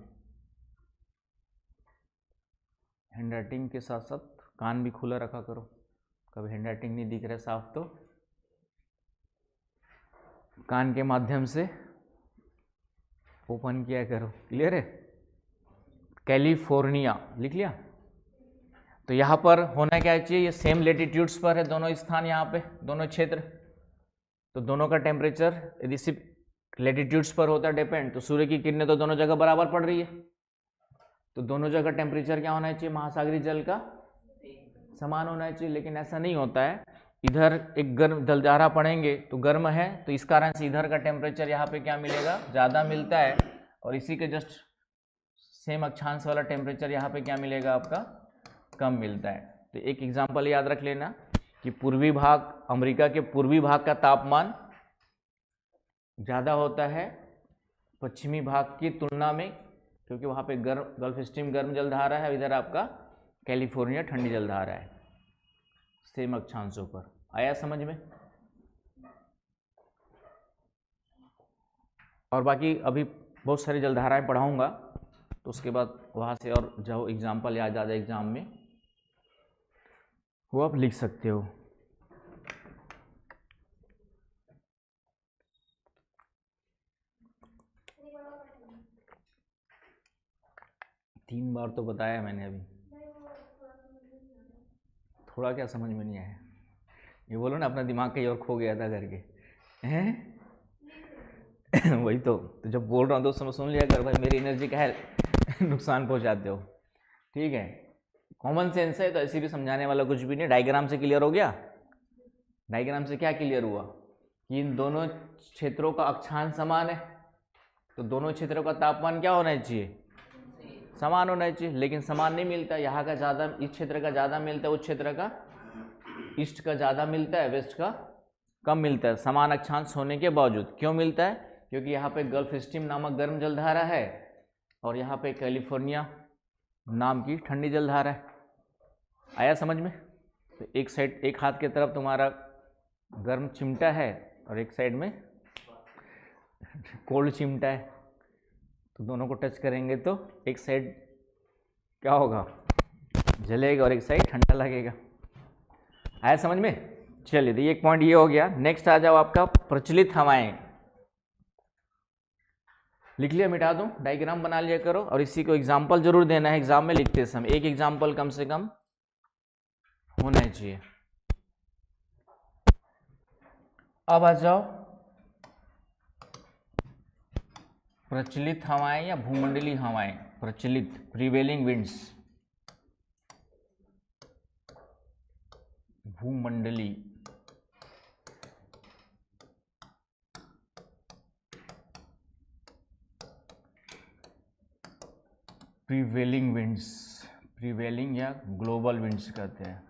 हैंडराइटिंग के साथ साथ कान भी खुला रखा करो, कभी हैंडराइटिंग नहीं दिख रहा साफ तो कान के माध्यम से ओपन किया करो। क्लियर है? कैलिफोर्निया लिख लिया। तो यहाँ पर होना क्या चाहिए, ये सेम लेटीट्यूड्स पर है दोनों स्थान, यहाँ पे दोनों क्षेत्र। तो दोनों का टेम्परेचर यदि सिर्फ लेटीट्यूड्स पर होता है डिपेंड, तो सूर्य की किरणें तो दोनों जगह बराबर पड़ रही है, तो दोनों जगह टेम्परेचर क्या होना चाहिए, महासागरीय जल का समान होना चाहिए। लेकिन ऐसा नहीं होता है। इधर एक गर्म जलधारा पड़ेंगे तो गर्म है, तो इस कारण से इधर का टेम्परेचर यहाँ पे क्या मिलेगा, ज़्यादा मिलता है, और इसी के जस्ट सेम अक्षांश वाला टेम्परेचर यहाँ पे क्या मिलेगा, आपका कम मिलता है। तो एक एग्जांपल याद रख लेना कि पूर्वी भाग, अमेरिका के पूर्वी भाग का तापमान ज़्यादा होता है पश्चिमी भाग की तुलना में, क्योंकि वहाँ पे गल्फ स्ट्रीम गर्म जलधारा है, इधर आपका कैलिफोर्निया ठंडी जलधारा है, सेम अक्षांशों पर। आया समझ में? और बाकी अभी बहुत सारी जलधाराएं पढ़ाऊंगा, तो उसके बाद वहाँ से और जो एग्जाम्पल याद आ जाए एग्जाम में वो आप लिख सकते हो। तीन बार तो बताया मैंने अभी, थोड़ा क्या समझ में नहीं आया? ये बोलो ना अपना दिमाग कहीं और खो गया था करके, हैं? वही तो जब बोल रहा हूँ तो सुन लिया कर भाई, मेरी एनर्जी का है नुकसान पहुँचाते हो। ठीक है, कॉमन सेंस है तो ऐसे भी समझाने वाला कुछ भी नहीं। डायग्राम से क्लियर हो गया? डायग्राम से क्या क्लियर हुआ कि इन दोनों क्षेत्रों का अक्षांश समान है, तो दोनों क्षेत्रों का तापमान क्या होना चाहिए? समान होना चाहिए। लेकिन समान नहीं मिलता, यहाँ का ज़्यादा, इस क्षेत्र का ज़्यादा मिलता है, उस क्षेत्र का, ईस्ट का ज़्यादा मिलता है, वेस्ट का कम मिलता है, समान अक्षांश होने के बावजूद। क्यों मिलता है? क्योंकि यहाँ पे गल्फ स्ट्रीम नामक गर्म जलधारा है और यहाँ पे कैलिफोर्निया नाम की ठंडी जलधारा है। आया समझ में? तो एक साइड, एक हाथ की तरफ तुम्हारा गर्म चिमटा है और एक साइड में कोल्ड चिमटा है, तो दोनों को टच करेंगे तो एक साइड क्या होगा? जलेगा और एक साइड ठंडा लगेगा। आया समझ में? चलिए, तो एक पॉइंट ये हो गया। नेक्स्ट आ जाओ आपका प्रचलित हवाएं। लिख लिया? मिटा दूं? डायग्राम बना लिया करो और इसी को एग्जाम्पल जरूर देना है एग्जाम में लिखते समय, एक एग्जाम्पल कम से कम होना चाहिए। अब आ जाओ प्रचलित हवाएं या भूमंडलीय हवाएं। प्रचलित, प्रिवेलिंग विंड्स, भूमंडलीय। प्रिवेलिंग विंड्स, प्रिवेलिंग या ग्लोबल विंड्स कहते हैं।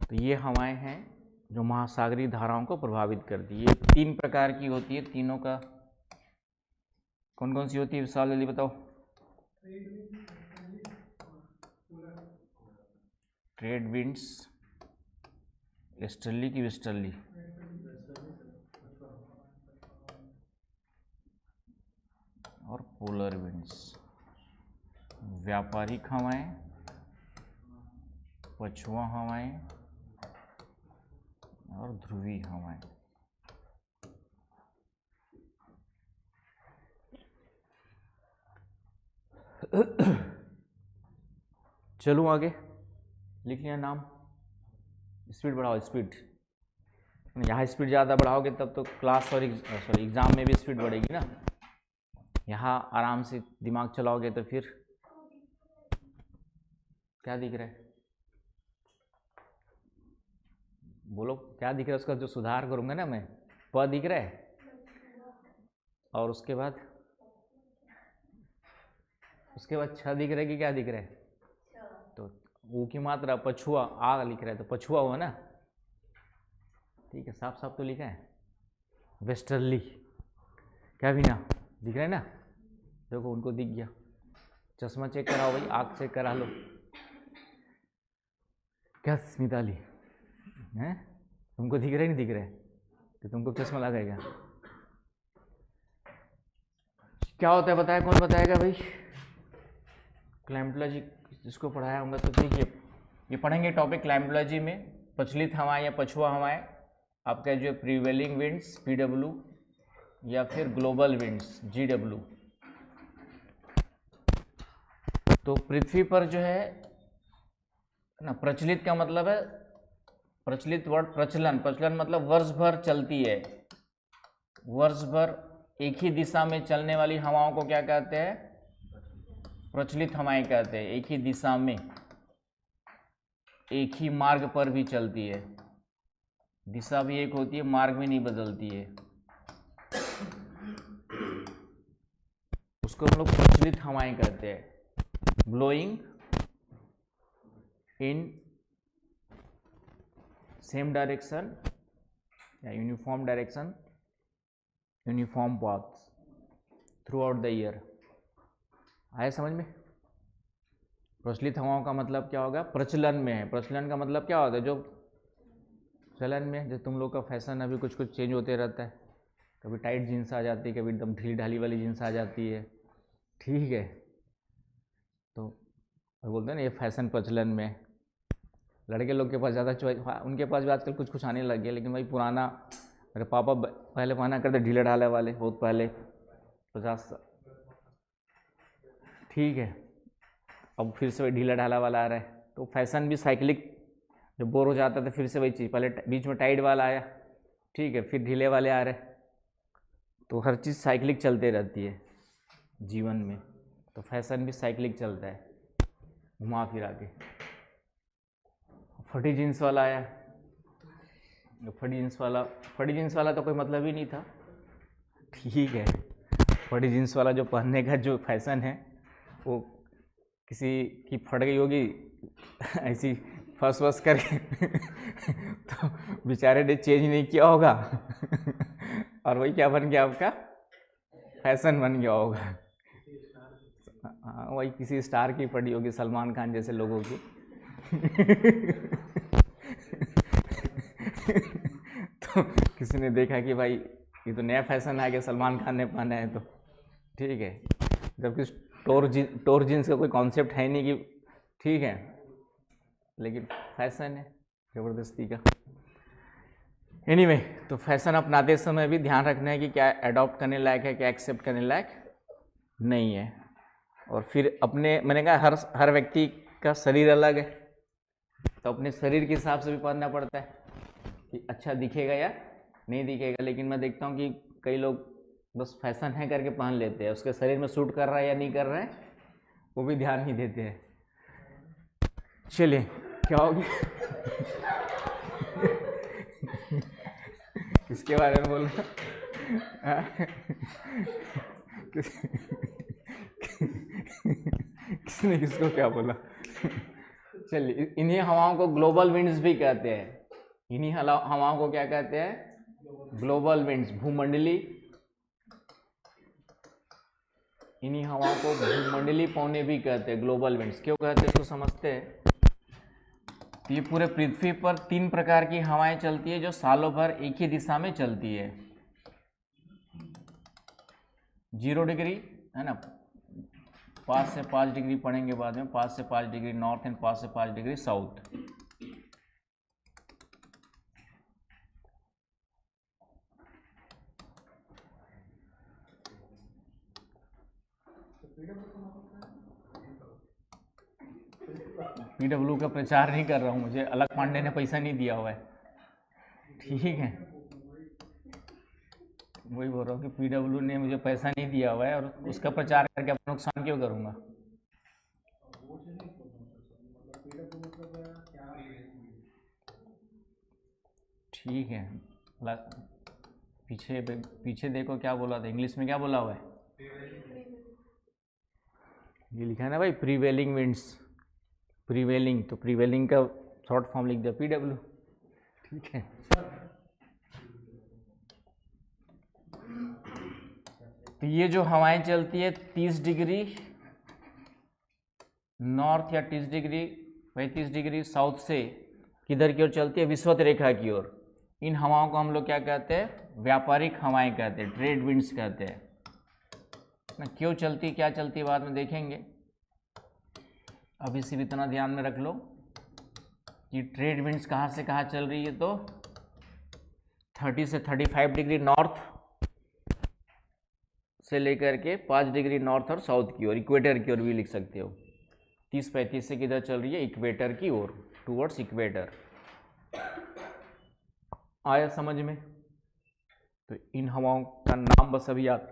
तो ये हवाएं हैं जो महासागरीय धाराओं को प्रभावित करती है। ये तीन प्रकार की होती है, तीनों का कौन कौन सी होती है विशाल, जल्दी बताओ। ट्रेड विंड्स, ईस्टर्ली की वेस्टर्ली, और पोलर विंड्स। व्यापारिक हवाएं, पछुआ हवाएं और ध्रुवीय हवाएं। चलो आगे, लिख लिया नाम। स्पीड बढ़ाओ, स्पीड। यहाँ स्पीड ज़्यादा बढ़ाओगे तब तो क्लास और एग्ज़ाम में भी स्पीड बढ़ेगी ना। यहाँ आराम से दिमाग चलाओगे तो फिर क्या दिख रहा है? बोलो क्या दिख रहा है? उसका जो सुधार करूँगा ना मैं, प दिख रहा है, और उसके बाद छ दिख रहा है कि क्या दिख रहा है? तो ऊ की मात्रा पछुआ, आ लिख रहा है तो पछुआ हुआ ना। ठीक है, साफ साफ तो लिखा है। वेस्टर्ली, क्या भी ना दिख रहा है ना? देखो उनको दिख गया। चश्मा चेक कराओ भाई, आँख चेक करा लो। क्या स्मिताली हैं, तुमको दिख रहा है नहीं दिख रहा है? तो तुमको चश्मा लगाएगा। क्या होता है बताया? कौन बताएगा भाई? क्लाइमेटोलॉजी जिसको पढ़ाया होगा तो देखिए, ये पढ़ेंगे टॉपिक क्लाइमेटोलॉजी में। प्रचलित हवाएं या पछुआ हवाएं, आपका जो प्रीवेलिंग विंड्स PW या फिर ग्लोबल विंड्स GW। तो पृथ्वी पर जो है ना, प्रचलित का मतलब है, प्रचलित वर्ड प्रचलन, प्रचलन मतलब वर्ष भर चलती है, वर्ष भर एक ही दिशा में चलने वाली हवाओं को क्या कहते हैं? प्रचलित हवाएं कहते हैं। एक ही दिशा में, एक ही मार्ग पर भी चलती है, दिशा भी एक होती है, मार्ग भी नहीं बदलती है, उसको हम लोग प्रचलित हवाएं कहते हैं। ब्लोइंग इन सेम डायरेक्शन या uniform direction, uniform paths through out the year. आया समझ में? प्रचलित हवाओं का मतलब क्या होगा? प्रचलन में है। प्रचलन का मतलब क्या होता है? जो चलन में, जो तुम लोग का फैशन अभी कुछ कुछ चेंज होते रहता है, कभी टाइट जीन्स आ जाती है, कभी एकदम ढीली ढाली वाली जीन्स आ जाती है, ठीक है। तो बोलते हैं ना ये फैशन प्रचलन में है। लड़के लोग के पास ज़्यादा चॉइस, उनके पास भी आजकल कुछ कुछ आने लग गया, लेकिन भाई पुराना मेरे पापा पहले पहना करते ढीले ढाले वाले, बहुत पहले 50 साल, ठीक है। अब फिर से वही ढीला ढाला वाला आ रहा है। तो फैशन भी साइक्लिक, जब बोर हो जाता था फिर से वही चीज़, पहले बीच में टाइट वाला आया, ठीक है, फिर ढीले वाले आ रहे। तो हर चीज़ साइक्लिक चलते रहती है जीवन में। तो फैशन भी साइक्लिक चलता है, घुमा फिरा के। फटी जीन्स वाला आया, फटी जीन्स वाला तो कोई मतलब ही नहीं था, ठीक है। फटी जीन्स वाला जो पहनने का जो फैशन है, वो किसी की फट गई होगी ऐसी फस करके तो बेचारे ने चेंज नहीं किया होगा और वही क्या बन गया, आपका फैशन बन गया होगा। हाँ, वही किसी स्टार की पड़ी होगी, सलमान खान जैसे लोगों की तो किसी ने देखा कि भाई ये तो नया फैशन आ गया, सलमान खान ने पहना है, तो ठीक है। जबकि टोर जीन्स का कोई कॉन्सेप्ट है नहीं कि, ठीक है, लेकिन फैशन है ज़बरदस्ती का। एनीवे, तो फैशन अपनाते समय भी ध्यान रखना है कि क्या अडॉप्ट करने लायक है, क्या एक्सेप्ट करने लायक नहीं है। और फिर अपने, मैंने कहा हर व्यक्ति का शरीर अलग है, तो अपने शरीर के हिसाब से भी पहनना पड़ता है कि अच्छा दिखेगा या नहीं दिखेगा। लेकिन मैं देखता हूँ कि कई लोग बस फैशन है करके पहन लेते हैं, उसके शरीर में सूट कर रहा है या नहीं कर रहा है वो भी ध्यान नहीं देते हैं। चलिए, क्या हो गया किसके बारे में बोल रहा? किसने किसको क्या बोला? चलिए, इन्हीं हवाओं को ग्लोबल विंड्स भी कहते हैं। इन्हीं हवाओं को क्या कहते हैं? ग्लोबल विंड्स, भूमंडली। इन्हीं हवाओं को भूमंडली पौने भी कहते हैं, ग्लोबल विंड्स। क्यों कहते हैं इसको समझते हैं। ये पूरे पृथ्वी पर 3 प्रकार की हवाएं चलती है जो सालों भर एक ही दिशा में चलती है। 0 डिग्री है ना, 5 से 5 डिग्री पढ़ेंगे बाद में, 5 से 5 डिग्री नॉर्थ एंड 5 से 5 डिग्री साउथ। PW का प्रचार नहीं कर रहा हूँ, मुझे अलग पांडे ने पैसा नहीं दिया हुआ है, ठीक है। वही बोल रहा हूँ कि PW ने मुझे पैसा नहीं दिया हुआ है और उसका प्रचार करके अपना नुकसान क्यों करूँगा। ठीक है, पीछे देखो क्या बोला था, इंग्लिश में क्या बोला हुआ है। ये लिखा है ना भाई, प्रीवेलिंग विंड्स, प्रीवेलिंग, तो प्रीवेलिंग का शॉर्ट फॉर्म लिख दिया PW, ठीक है। तो ये जो हवाएं चलती है 30 डिग्री नॉर्थ या 30 डिग्री 35 डिग्री साउथ से किधर की ओर चलती है? विषुवत रेखा की ओर। इन हवाओं को हम लोग क्या कहते हैं? व्यापारिक हवाएं कहते हैं, ट्रेड विंड्स कहते हैं ना। क्यों चलती, क्या चलती है बाद में देखेंगे, अभी सिर्फ इतना ध्यान में रख लो कि ट्रेड विंड्स कहाँ से कहाँ चल रही है। तो 30 से 35 डिग्री नॉर्थ से लेकर के 5 डिग्री नॉर्थ और साउथ की ओर, इक्वेटर की ओर भी लिख सकते हो। 30-35 से किधर चल रही है? इक्वेटर की ओर, टूवर्ड्स इक्वेटर। आया समझ में? तो इन हवाओं का नाम बस अभी याद,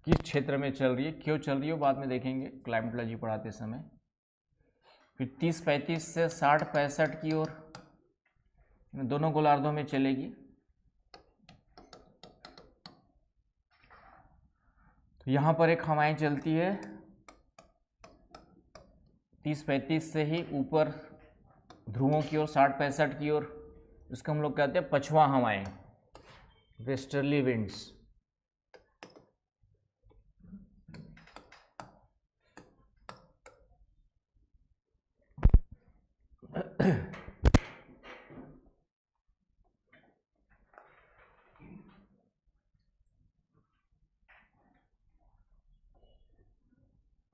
किस क्षेत्र में चल रही है, क्यों चल रही है, बाद में देखेंगे क्लाइमेटोलॉजी पढ़ाते समय। फिर 30-35 से 60-65 की ओर, दोनों गोलार्धों में चलेगी। तो यहाँ पर एक हवाएं चलती है 30-35 से ही ऊपर ध्रुवों की ओर 60-65 की ओर, इसको हम लोग कहते हैं पछुआ हवाएं, वेस्टर्ली विंड्स।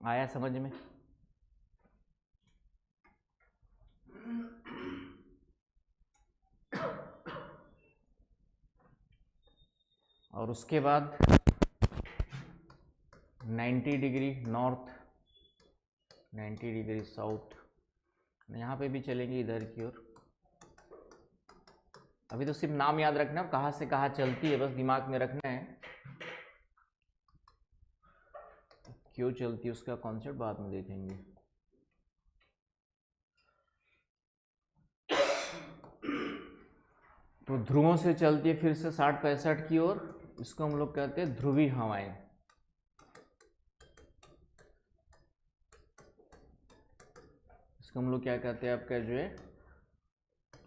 आया समझ में? और उसके बाद 90 डिग्री नॉर्थ, 90 डिग्री साउथ, यहाँ पे भी चलेंगे इधर की ओर। अभी तो सिर्फ नाम याद रखना, कहाँ से कहाँ चलती है बस दिमाग में रखना है, क्यों चलती है उसका कॉन्सेप्ट बाद में देखेंगे। तो ध्रुवों से चलती है फिर से 60-65 की ओर, इसको हम लोग कहते हैं ध्रुवी हवाएं। इसको हम लोग क्या कहते हैं, आपका जो है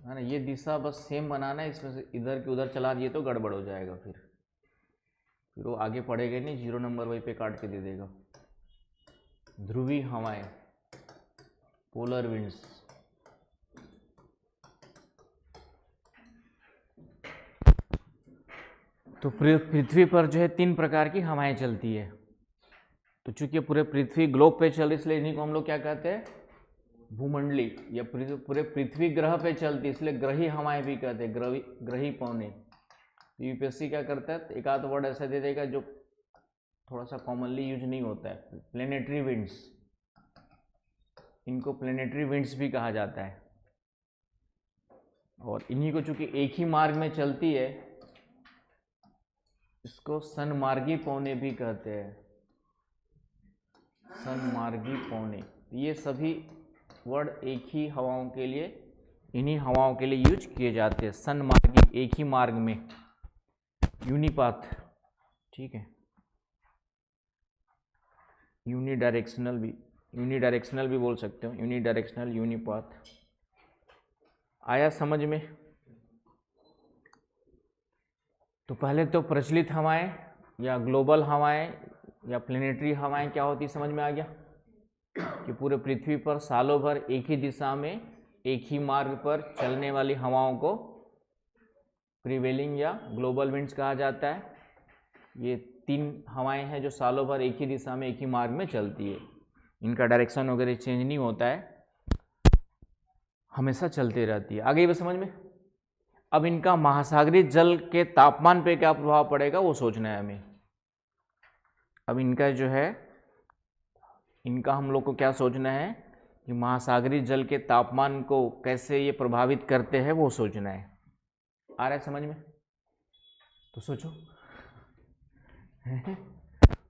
ना, ये दिशा बस सेम बनाना है, इसमें से इधर के उधर चला दिए तो गड़बड़ हो जाएगा, फिर वो आगे पढ़ेगा नहीं, 0 नंबर वहीं पे काट के दे देगा। ध्रुवी हवाएं, पोलर विंड्स। तो पृथ्वी पर जो है 3 प्रकार की हवाएं चलती है। तो चूंकि पूरे पृथ्वी ग्लोब पे चल रही, इसलिए इन्हीं को हम लोग क्या कहते हैं, भूमंडली, या पूरे पृथ्वी ग्रह पे चलती है, इसलिए ग्रही हवाएं भी कहते हैं, ग्रही पौने। तो यूपीएससी क्या करता है, एक आध वर्ड ऐसा दे देगा जो थोड़ा सा कॉमनली यूज नहीं होता है, प्लेनेटरी विंड्स। इनको प्लेनेटरी विंड्स भी कहा जाता है। और इन्हीं को चूंकि एक ही मार्ग में चलती है, इसको सनमार्गी पौने भी कहते हैं, सनमार्गी पौने। ये सभी वर्ड एक ही हवाओं के लिए, इन्हीं हवाओं के लिए यूज किए जाते हैं। सनमार्गी, एक ही मार्ग में, यूनिपाथ, ठीक है, यूनिडायरेक्शनल भी बोल सकते हो, यूनिडायरेक्शनल, यूनिपाथ। आया समझ में? तो पहले तो प्रचलित हवाएं या ग्लोबल हवाएं या प्लेनेटरी हवाएं क्या होती समझ में आ गया, कि पूरे पृथ्वी पर सालों भर एक ही दिशा में एक ही मार्ग पर चलने वाली हवाओं को प्रिवेलिंग या ग्लोबल विंड्स कहा जाता है। ये 3 हवाएं हैं जो सालों भर एक ही दिशा में एक ही मार्ग में चलती है, इनका डायरेक्शन वगैरह चेंज नहीं होता है, हमेशा चलती रहती है। आगे ये समझ में? अब इनका महासागरीय जल के तापमान पे क्या प्रभाव पड़ेगा वो सोचना है हमें। अब इनका जो है, इनका हम लोग को क्या सोचना है कि महासागरीय जल के तापमान को कैसे ये प्रभावित करते हैं वो सोचना है। आ रहा है समझ में? तो सोचो।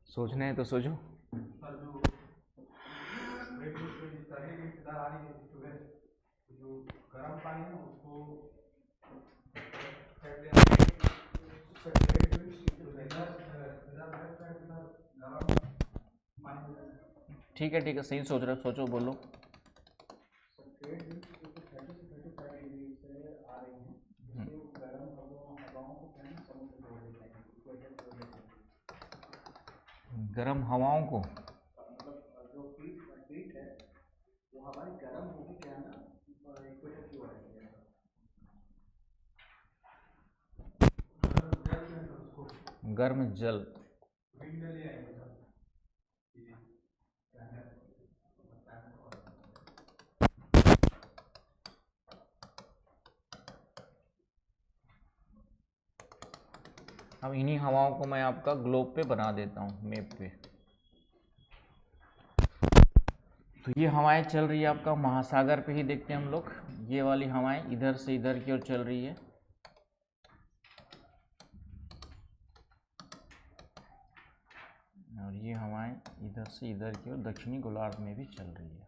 सोचना है तो सोचो। गर्म पानी है उसको ठीक है, सही सोच रहे हो, सोचो, बोलो। गर्म हवाओं को, मतलब जो पीठ है वो हमारी गर्म होगी, क्या ना इक्वेटर की ओर आएगी। गर्म जल, अब इन्हीं हवाओं को मैं आपका ग्लोब पे बना देता हूँ, मैप पे। तो ये हवाएं चल रही है आपका महासागर पे ही, देखते हैं हम लोग। ये वाली हवाएं इधर से इधर की ओर चल रही है, और ये हवाएं इधर से इधर की ओर दक्षिणी गोलार्ध में भी चल रही है।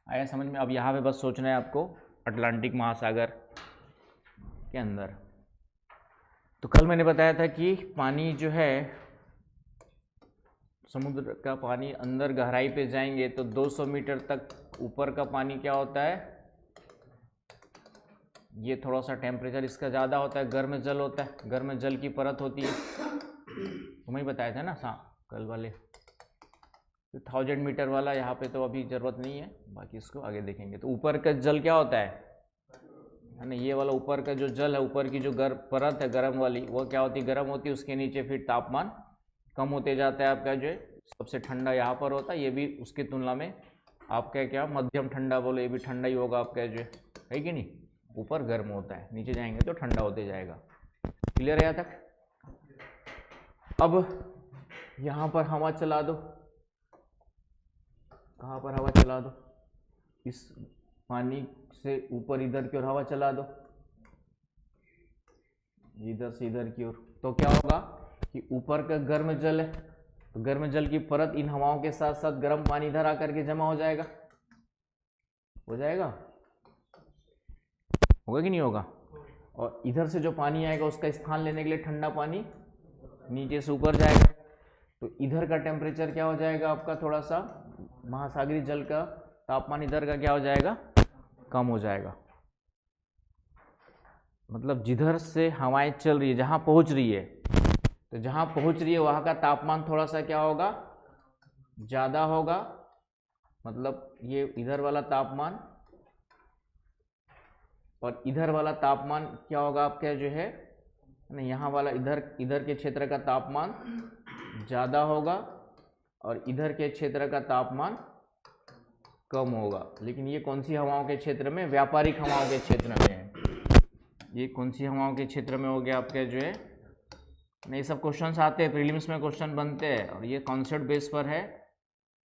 आया समझ में? अब यहाँ पे बस सोचना है आपको अटलांटिक महासागर के अंदर। तो कल मैंने बताया था कि पानी जो है, समुद्र का पानी अंदर गहराई पे जाएंगे तो 200 मीटर तक ऊपर का पानी क्या होता है, ये थोड़ा सा टेम्परेचर इसका ज़्यादा होता है, गर्म जल होता है, गर्म जल की परत होती है, तुम्हें बताया था ना कल वाले। तो 1000 मीटर वाला यहाँ पे तो अभी ज़रूरत नहीं है, बाकी इसको आगे देखेंगे। तो ऊपर का जल क्या होता है ना, ये वाला ऊपर का जो जल है, ऊपर की जो परत है गर्म वाली, वो क्या होती है, गर्म होती है, उसके नीचे फिर तापमान कम होते जाता है आपका, जो है सबसे ठंडा यहाँ पर होता है, ये भी उसकी तुलना में आपका क्या मध्यम ठंडा बोलो, ये भी ठंडा ही होगा आपका, जो है कि नहीं, ऊपर गर्म होता है, नीचे जाएंगे तो ठंडा होते जाएगा। क्लियर है यहाँ तक? अब यहाँ पर हवा चला दो, कहाँ पर हवा चला दो, इस पानी से ऊपर इधर की ओर हवा चला दो, इधर से इधर की ओर, तो क्या होगा कि ऊपर का गर्म जल है, तो गर्म जल की परत इन हवाओं के साथ साथ गर्म पानी इधर आकर के जमा हो जाएगा, हो जाएगा, होगा कि नहीं होगा? और इधर से जो पानी आएगा उसका स्थान लेने के लिए ठंडा पानी नीचे से ऊपर जाएगा, तो इधर का टेम्परेचर क्या हो जाएगा आपका, थोड़ा सा महासागरीय जल का तापमान इधर का क्या हो जाएगा, कम हो जाएगा। मतलब जिधर से हवाएं चल रही है, जहां पहुंच रही है, तो जहां पहुंच रही है वहां का तापमान थोड़ा सा क्या होगा, ज़्यादा होगा। मतलब ये इधर वाला तापमान और इधर वाला तापमान क्या होगा आपका, जो है ना, यहाँ वाला इधर के क्षेत्र का तापमान ज़्यादा होगा और इधर के क्षेत्र का तापमान कम होगा। लेकिन ये कौन सी हवाओं के क्षेत्र में, व्यापारिक हवाओं के क्षेत्र में है। ये कौन सी हवाओं के क्षेत्र में हो गया आपका, जो है नहीं, सब क्वेश्चंस आते हैं, प्रीलिम्स में क्वेश्चन बनते हैं, और ये कॉन्सेप्ट बेस पर है,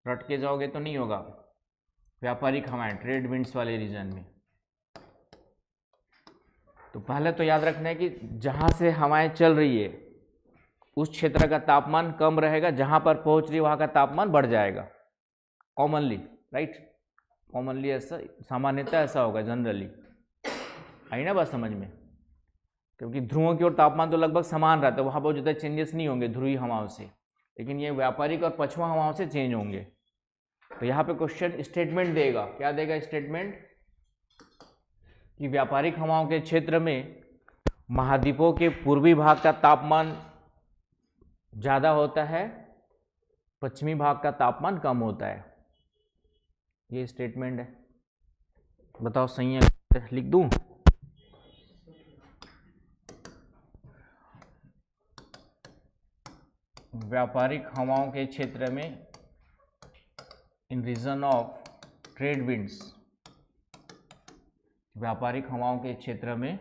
रट के जाओगे तो नहीं होगा। व्यापारिक हवाएं, ट्रेड विंड्स वाले रीजन में, तो पहले तो याद रखना है कि जहाँ से हवाएं चल रही है उस क्षेत्र का तापमान कम रहेगा, जहाँ पर पहुँच रही है वहाँ का तापमान बढ़ जाएगा, कॉमनली, राइट, कॉमनली ऐसा, सामान्यतः ऐसा होगा, जनरली। आई ना बात समझ में? क्योंकि ध्रुवों की ओर तापमान तो लगभग समान रहता है, वहाँ बहुत ज़्यादा चेंजेस नहीं होंगे ध्रुवीय हवाओं से, लेकिन ये व्यापारिक और पछुआ हवाओं से चेंज होंगे। तो यहाँ पे क्वेश्चन स्टेटमेंट देगा, क्या देगा स्टेटमेंट, कि व्यापारिक हवाओं के क्षेत्र में महाद्वीपों के पूर्वी भाग का तापमान ज़्यादा होता है, पश्चिमी भाग का तापमान कम होता है। ये स्टेटमेंट है, बताओ सही है, लिख दूं? व्यापारिक हवाओं के क्षेत्र में इन रीजन ऑफ ट्रेड विंड्स, व्यापारिक हवाओं के क्षेत्र में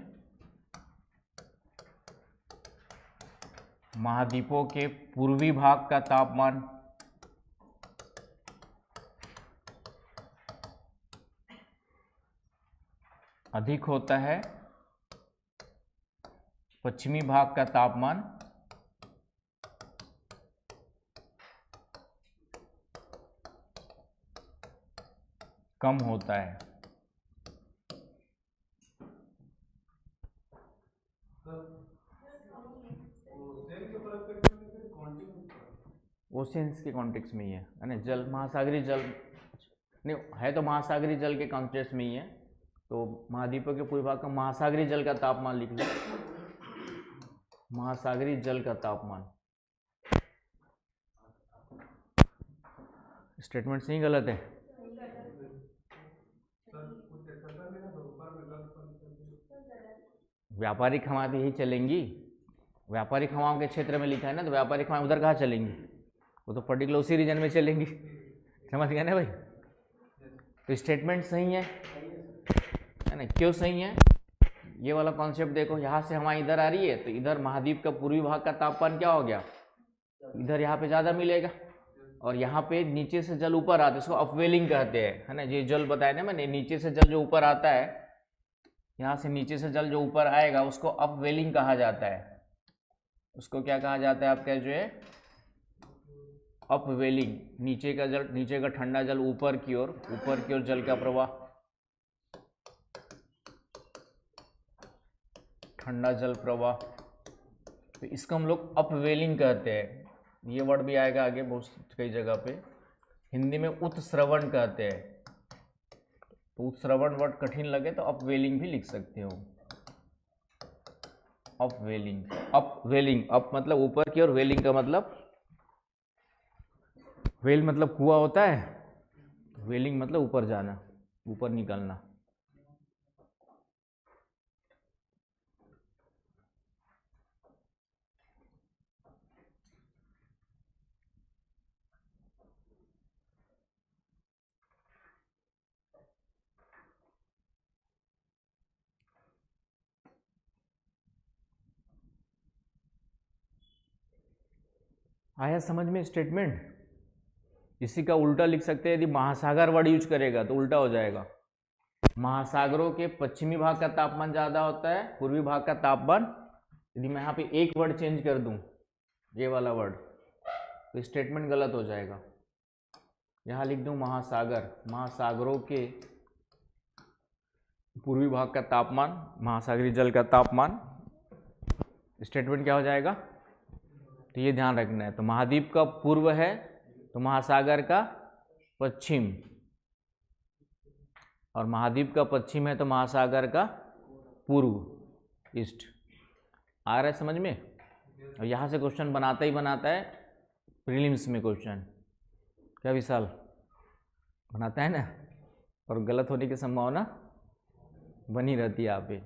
महाद्वीपों के पूर्वी भाग का तापमान अधिक होता है, पश्चिमी भाग का तापमान कम होता है। ओशियंस के कॉन्टेक्स्ट में ही है ना, जल, महासागरीय जल नहीं है, तो महासागरीय जल के कॉन्टेक्स्ट में ही है। तो महाद्वीपों के पूर्वी भाग का महासागरीय जल का तापमान लिख लो, महासागरीय जल का तापमान। स्टेटमेंट सही गलत है? व्यापारिक हवाएं तो यही चलेंगी, व्यापारिक हवाओं के क्षेत्र में लिखा है ना, तो व्यापारिक हवाएं उधर कहाँ चलेंगी, वो तो पर्टिकुलर उसी रीजन में चलेंगी, समझ गए ना भाई? तो स्टेटमेंट सही है ना? क्यों सही है? ये वाला कॉन्सेप्ट देखो, यहाँ से हवाएं इधर आ रही है, तो इधर महाद्वीप का पूर्वी भाग का तापमान क्या हो गया, इधर यहाँ पे ज़्यादा मिलेगा, और यहाँ पे नीचे से जल ऊपर आता है, इसको अपवेलिंग कहते हैं, है ना। ये जल बताया ना मैंने, नीचे से जल जो ऊपर आता है, यहाँ से नीचे से जल जो ऊपर आएगा उसको अपवेलिंग कहा जाता है। उसको क्या कहा जाता है आपका, जो है अपवेलिंग। नीचे का जल, नीचे का ठंडा जल ऊपर की ओर जल का प्रवाह, ठंडा जल प्रवाह, तो इसको हम लोग अपवेलिंग कहते हैं। ये वर्ड भी आएगा आगे बहुत कई जगह पे। हिंदी में उत्स्रवण कहते हैं, उत्सर्वण वर्ड कठिन लगे तो अपवेलिंग भी लिख सकते हो। अपवेलिंग, अपवेलिंग, अप मतलब ऊपर की और वेलिंग का मतलब, वेल मतलब कुआं होता है, वेलिंग मतलब ऊपर जाना, ऊपर निकलना। आया समझ में स्टेटमेंट? इसी का उल्टा लिख सकते हैं, यदि महासागर वर्ड यूज करेगा तो उल्टा हो जाएगा। महासागरों के पश्चिमी भाग का तापमान ज़्यादा होता है, पूर्वी भाग का तापमान। यदि मैं यहाँ पे एक वर्ड चेंज कर दूँ, ये वाला वर्ड, तो स्टेटमेंट गलत हो जाएगा। यहाँ लिख दूँ महासागर, महासागरों के पूर्वी भाग का तापमान, महासागरीय जल का तापमान, स्टेटमेंट क्या हो जाएगा? तो ये ध्यान रखना है। तो महाद्वीप का पूर्व है तो महासागर का पश्चिम, और महाद्वीप का पश्चिम है तो महासागर का पूर्व, ईस्ट। आ रहा है समझ में? और यहाँ से क्वेश्चन बनाता ही बनाता है प्रीलिम्स में क्वेश्चन, क्या विशाल बनाता है ना, और गलत होने की संभावना बनी रहती है यहाँ पे।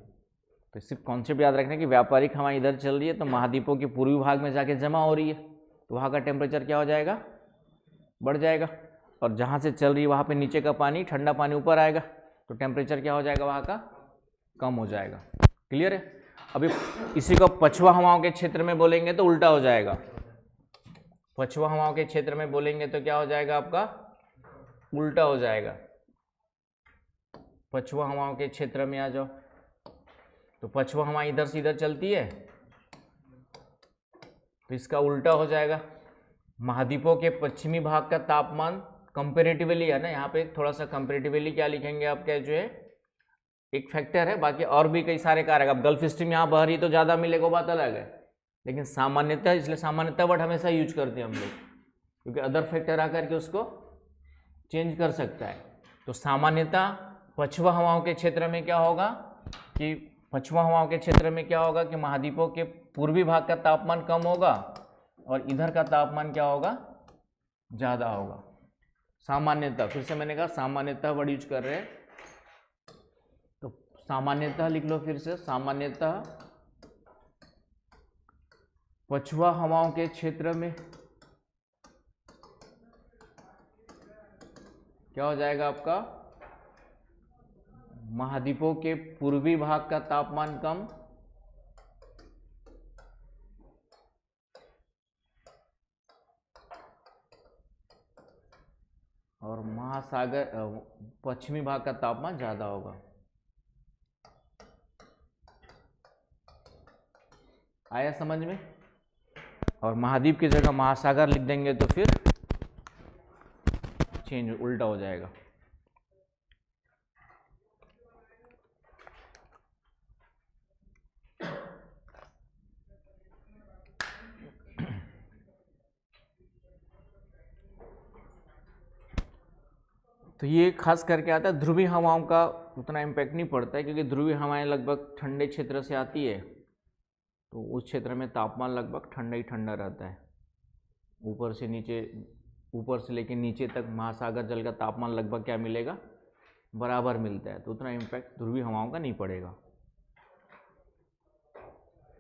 तो सिर्फ कॉन्सेप्ट याद रखना कि व्यापारिक हवा इधर चल रही है तो महाद्वीपों के पूर्वी भाग में जाके जमा हो रही है, तो वहाँ का टेम्परेचर क्या हो जाएगा? बढ़ जाएगा। और जहाँ से चल रही है वहाँ पे नीचे का पानी, ठंडा पानी ऊपर आएगा, तो टेम्परेचर क्या हो जाएगा? वहाँ का कम हो जाएगा। क्लियर है? अभी इसी को पछुआ हवाओं के क्षेत्र में बोलेंगे तो उल्टा हो जाएगा। पछुआ हवाओं के क्षेत्र में बोलेंगे तो क्या हो जाएगा? आपका उल्टा हो जाएगा। पछुआ हवाओं के क्षेत्र में आ जाओ, तो पछुआ हवा इधर से इधर चलती है तो इसका उल्टा हो जाएगा। महाद्वीपों के पश्चिमी भाग का तापमान कंपेरेटिवली है ना, यहाँ पे थोड़ा सा कंपेरेटिवली क्या लिखेंगे आपके, जो है एक फैक्टर है, बाकी और भी कई सारे कारक। अब गल्फ स्ट्रीम यहाँ बह रही तो ज़्यादा मिलेगा, बात अलग है, लेकिन सामान्यतः, इसलिए सामान्यतः वर्ड हमेशा यूज करते हैं हम लोग, क्योंकि अदर फैक्टर आकर के उसको चेंज कर सकता है। तो सामान्यतः पछुआ हवाओं के क्षेत्र में क्या होगा कि पछुआ हवाओं के क्षेत्र में क्या होगा कि महाद्वीपों के पूर्वी भाग का तापमान कम होगा और इधर का तापमान क्या होगा? ज़्यादा होगा। सामान्यतः, फिर से मैंने कहा सामान्यतः वर्ड यूज कर रहे हैं, तो सामान्यतः लिख लो फिर से, सामान्यतः पछुआ हवाओं के क्षेत्र में क्या हो जाएगा आपका? महाद्वीपों के पूर्वी भाग का तापमान कम और महासागर पश्चिमी भाग का तापमान ज़्यादा होगा। आया समझ में? और महाद्वीप की जगह महासागर लिख देंगे तो फिर चेंज उल्टा हो जाएगा। तो ये खास करके आता है, ध्रुवीय हवाओं का उतना इम्पैक्ट नहीं पड़ता है, क्योंकि ध्रुवीय हवाएं लगभग ठंडे क्षेत्र से आती है, तो उस क्षेत्र में तापमान लगभग ठंडा ही ठंडा रहता है। ऊपर से नीचे, ऊपर से लेकर नीचे तक महासागर जल का तापमान लगभग क्या मिलेगा? बराबर मिलता है, तो उतना इम्पैक्ट ध्रुवीय हवाओं का नहीं पड़ेगा।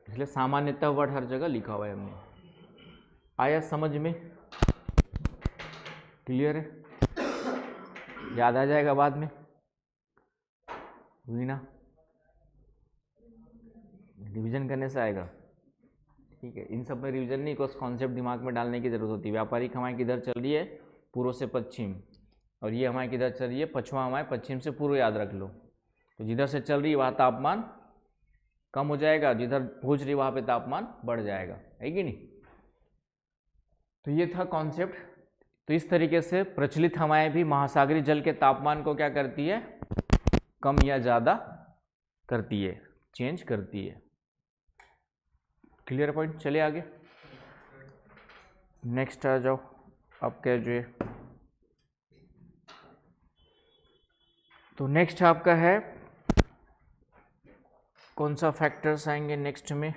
इसलिए सामान्यतः वर्ड हर जगह लिखा हुआ है हमने। आया समझ में? क्लियर है? याद आ जाएगा बाद में, हुई ना? रिवीजन करने से आएगा, ठीक है। इन सब में रिवीजन नहीं, कुछ कॉन्सेप्ट दिमाग में डालने की जरूरत होती है। व्यापारिक हवाएं किधर चल रही है? पूर्व से पश्चिम, और ये हवाएं किधर चल रही है? पछुआ हवाएं पश्चिम से पूर्व, याद रख लो। तो जिधर से चल रही है वहाँ तापमान कम हो जाएगा, जिधर पहुँच रही वहाँ पे तापमान बढ़ जाएगा, है कि नहीं? तो ये था कॉन्सेप्ट। तो इस तरीके से प्रचलित हवाएं भी महासागरीय जल के तापमान को क्या करती है? कम या ज़्यादा करती है, चेंज करती है। Clear point? चले आगे, नेक्स्ट आ जाओ। आपके जो तो नेक्स्ट आपका है, कौन सा फैक्टर्स आएंगे नेक्स्ट में?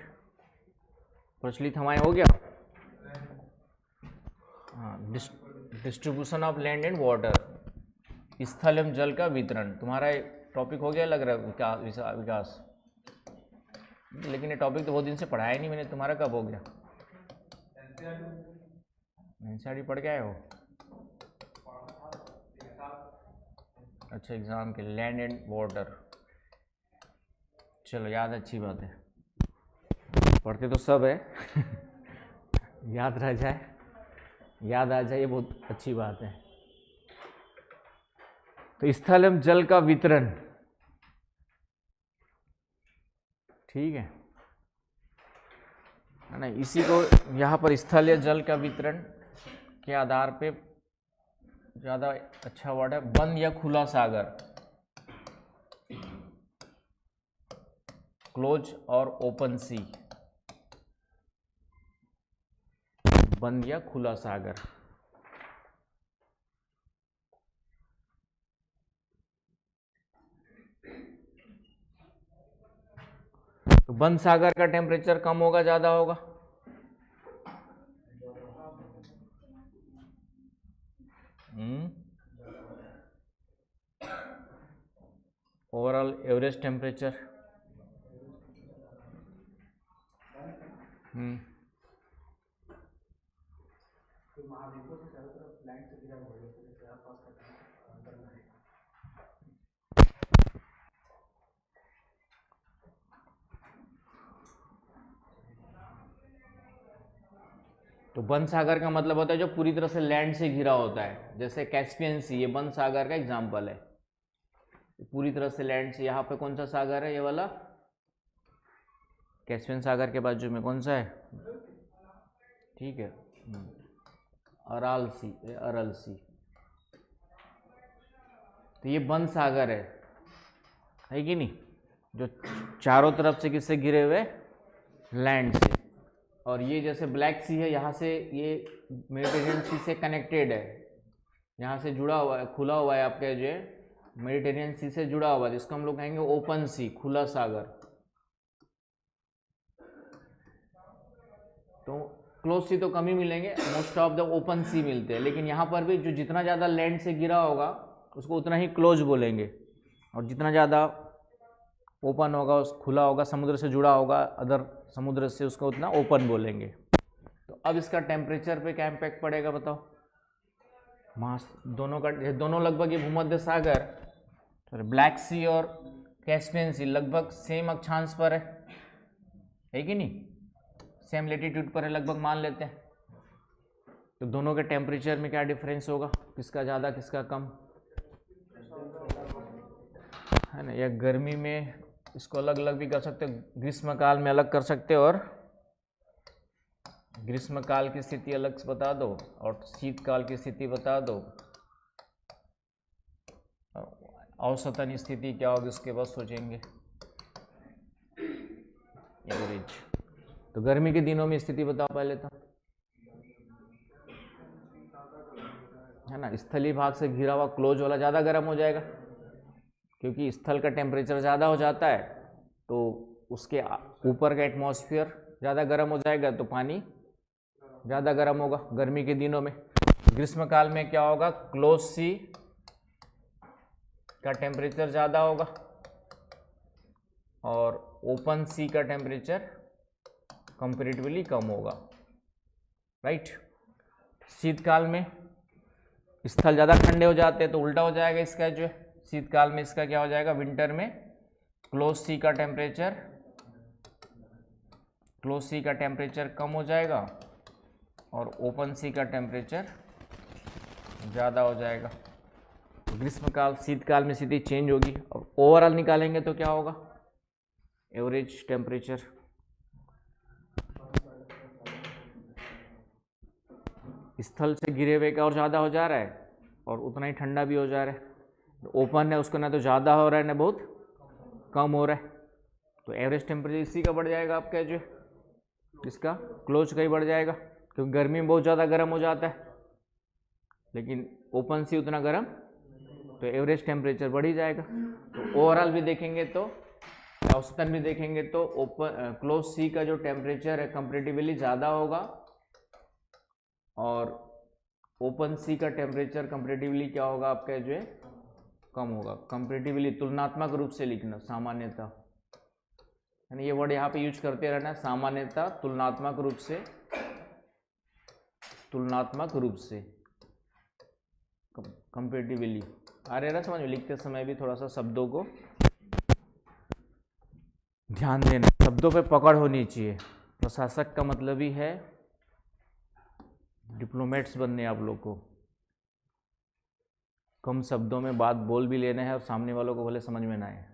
प्रचलित हमारे हो गया। हाँ, distribution of land and water, स्थल एवं जल का वितरण। तुम्हारा टॉपिक हो गया लग रहा है विकास, लेकिन ये टॉपिक तो बहुत दिन से पढ़ाया नहीं मैंने। तुम्हारा कब हो गया? एनसीईआरटी पढ़ के आए हो? अच्छा, एग्जाम के लैंड एंड वाटर, चलो याद, अच्छी बात है, पढ़ते तो सब है याद रह जाए, याद आ जाए, ये बहुत अच्छी बात है। तो स्थल एवं जल का वितरण, ठीक है ना? इसी को यहाँ पर स्थल या जल का वितरण के आधार पे ज़्यादा अच्छा वर्ड है, बंद या खुला सागर, क्लोज और ओपन सी, बंद या खुला सागर। तो बंद सागर का टेम्परेचर कम होगा, ज़्यादा होगा? ओवरऑल एवरेज टेम्परेचर, तो महाद्वीपों से चारों तरफ लैंड से घिरा हुआ है, जैसे आसपास का गर्म है। तो बंद सागर का मतलब होता है जो पूरी तरह से लैंड से घिरा होता है, जैसे कैस्पियन सी, ये बंद सागर का एग्जाम्पल है, पूरी तरह से लैंड से। यहाँ पे कौन सा सागर है? ये वाला कैस्पियन सागर के बाजू में कौन सा है? ठीक है, अराल सी, अरल सी। तो ये बंद सागर है कि नहीं, जो चारों तरफ से किससे घिरे हुए? लैंड से। और ये जैसे ब्लैक सी है, यहाँ से ये मेडिटेरियन सी से कनेक्टेड है, यहाँ से जुड़ा हुआ है, खुला हुआ है आपका जो मेडिटेरियन सी से जुड़ा हुआ है, जिसको हम लोग कहेंगे ओपन सी, खुला सागर। तो क्लोज सी तो कम ही मिलेंगे, मोस्ट ऑफ द ओपन सी मिलते हैं, लेकिन यहाँ पर भी जो जितना ज़्यादा लैंड से घिरा होगा उसको उतना ही क्लोज बोलेंगे, और जितना ज़्यादा ओपन होगा, उस खुला होगा, समुद्र से जुड़ा होगा, अदर समुद्र से, उसको उतना ओपन बोलेंगे। तो अब इसका टेम्परेचर पे क्या इम्पैक्ट पड़ेगा बताओ? दोनों का, दोनों लगभग ये भूमध्य सागर, ब्लैक सी और कैस्पियन सी लगभग सेम अक्षांश पर है कि नहीं? सेम लेटीट्यूड पर है लगभग, मान लेते हैं। तो दोनों के टेम्परेचर में क्या डिफरेंस होगा? किसका ज़्यादा किसका कम है ना? या गर्मी में इसको अलग अलग भी कर सकते हो, ग्रीष्म काल में अलग कर सकते हो, और ग्रीष्म काल की स्थिति अलग से बता दो, और शीतकाल की स्थिति बता दो, औसतन स्थिति क्या होगी उसके बाद सोचेंगे, एवरेज। तो गर्मी के दिनों में स्थिति बताओ पहले तो, है ना? स्थलीय भाग से घिरा हुआ क्लोज वाला ज़्यादा गर्म हो जाएगा, क्योंकि स्थल का टेम्परेचर ज़्यादा हो जाता है, तो उसके ऊपर का एटमॉस्फेयर ज़्यादा गर्म हो जाएगा, तो पानी ज़्यादा गर्म होगा गर्मी के दिनों में। ग्रीष्म काल में क्या होगा? क्लोज सी का टेम्परेचर ज़्यादा होगा, और ओपन सी का टेम्परेचर कंपेरेटिवली कम होगा, राइट? शीतकाल में स्थल ज़्यादा ठंडे हो जाते हैं, तो उल्टा हो जाएगा इसका जो है, शीतकाल में इसका क्या हो जाएगा? विंटर में क्लोज सी का टेम्परेचर कम हो जाएगा, और ओपन सी का टेम्परेचर ज़्यादा हो जाएगा। ग्रीष्मकाल शीतकाल में स्थिति चेंज होगी, और ओवरऑल निकालेंगे तो क्या होगा? Average temperature. स्थल से घिरे हुए का और ज़्यादा हो जा रहा है, और उतना ही ठंडा भी हो जा रहा है। ओपन है उसका ना तो ज़्यादा हो रहा है ना बहुत कम हो रहा है, तो एवरेज टेम्परेचर इसी का बढ़ जाएगा आपका जो, इसका क्लोज का ही बढ़ जाएगा, क्योंकि गर्मी में बहुत ज़्यादा गर्म हो जाता है, लेकिन ओपन सी उतना गर्म तो एवरेज टेम्परेचर बढ़ ही जाएगा। तो ओवरऑल भी देखेंगे तो औसतन भी देखेंगे तो ओपन क्लोज सी का जो टेम्परेचर है कंपेरेटिवली ज़्यादा होगा और ओपन सी का टेम्परेचर कंपेरेटिवली क्या होगा आपका जो है कम होगा। कंपेरेटिवली तुलनात्मक रूप से लिखना सामान्यतः, यानी ये वर्ड यहाँ पे यूज करते रहना, सामान्यतः तुलनात्मक रूप से, तुलनात्मक रूप से कंपेरेटिवली आ रहा समझ में। लिखते समय भी थोड़ा सा शब्दों को ध्यान देना, शब्दों पे पकड़ होनी चाहिए। प्रशासक का मतलब ही है डिप्लोमेट्स बनने आप लोग को, कम शब्दों में बात बोल भी लेना है और सामने वालों को भले समझ में ना आए।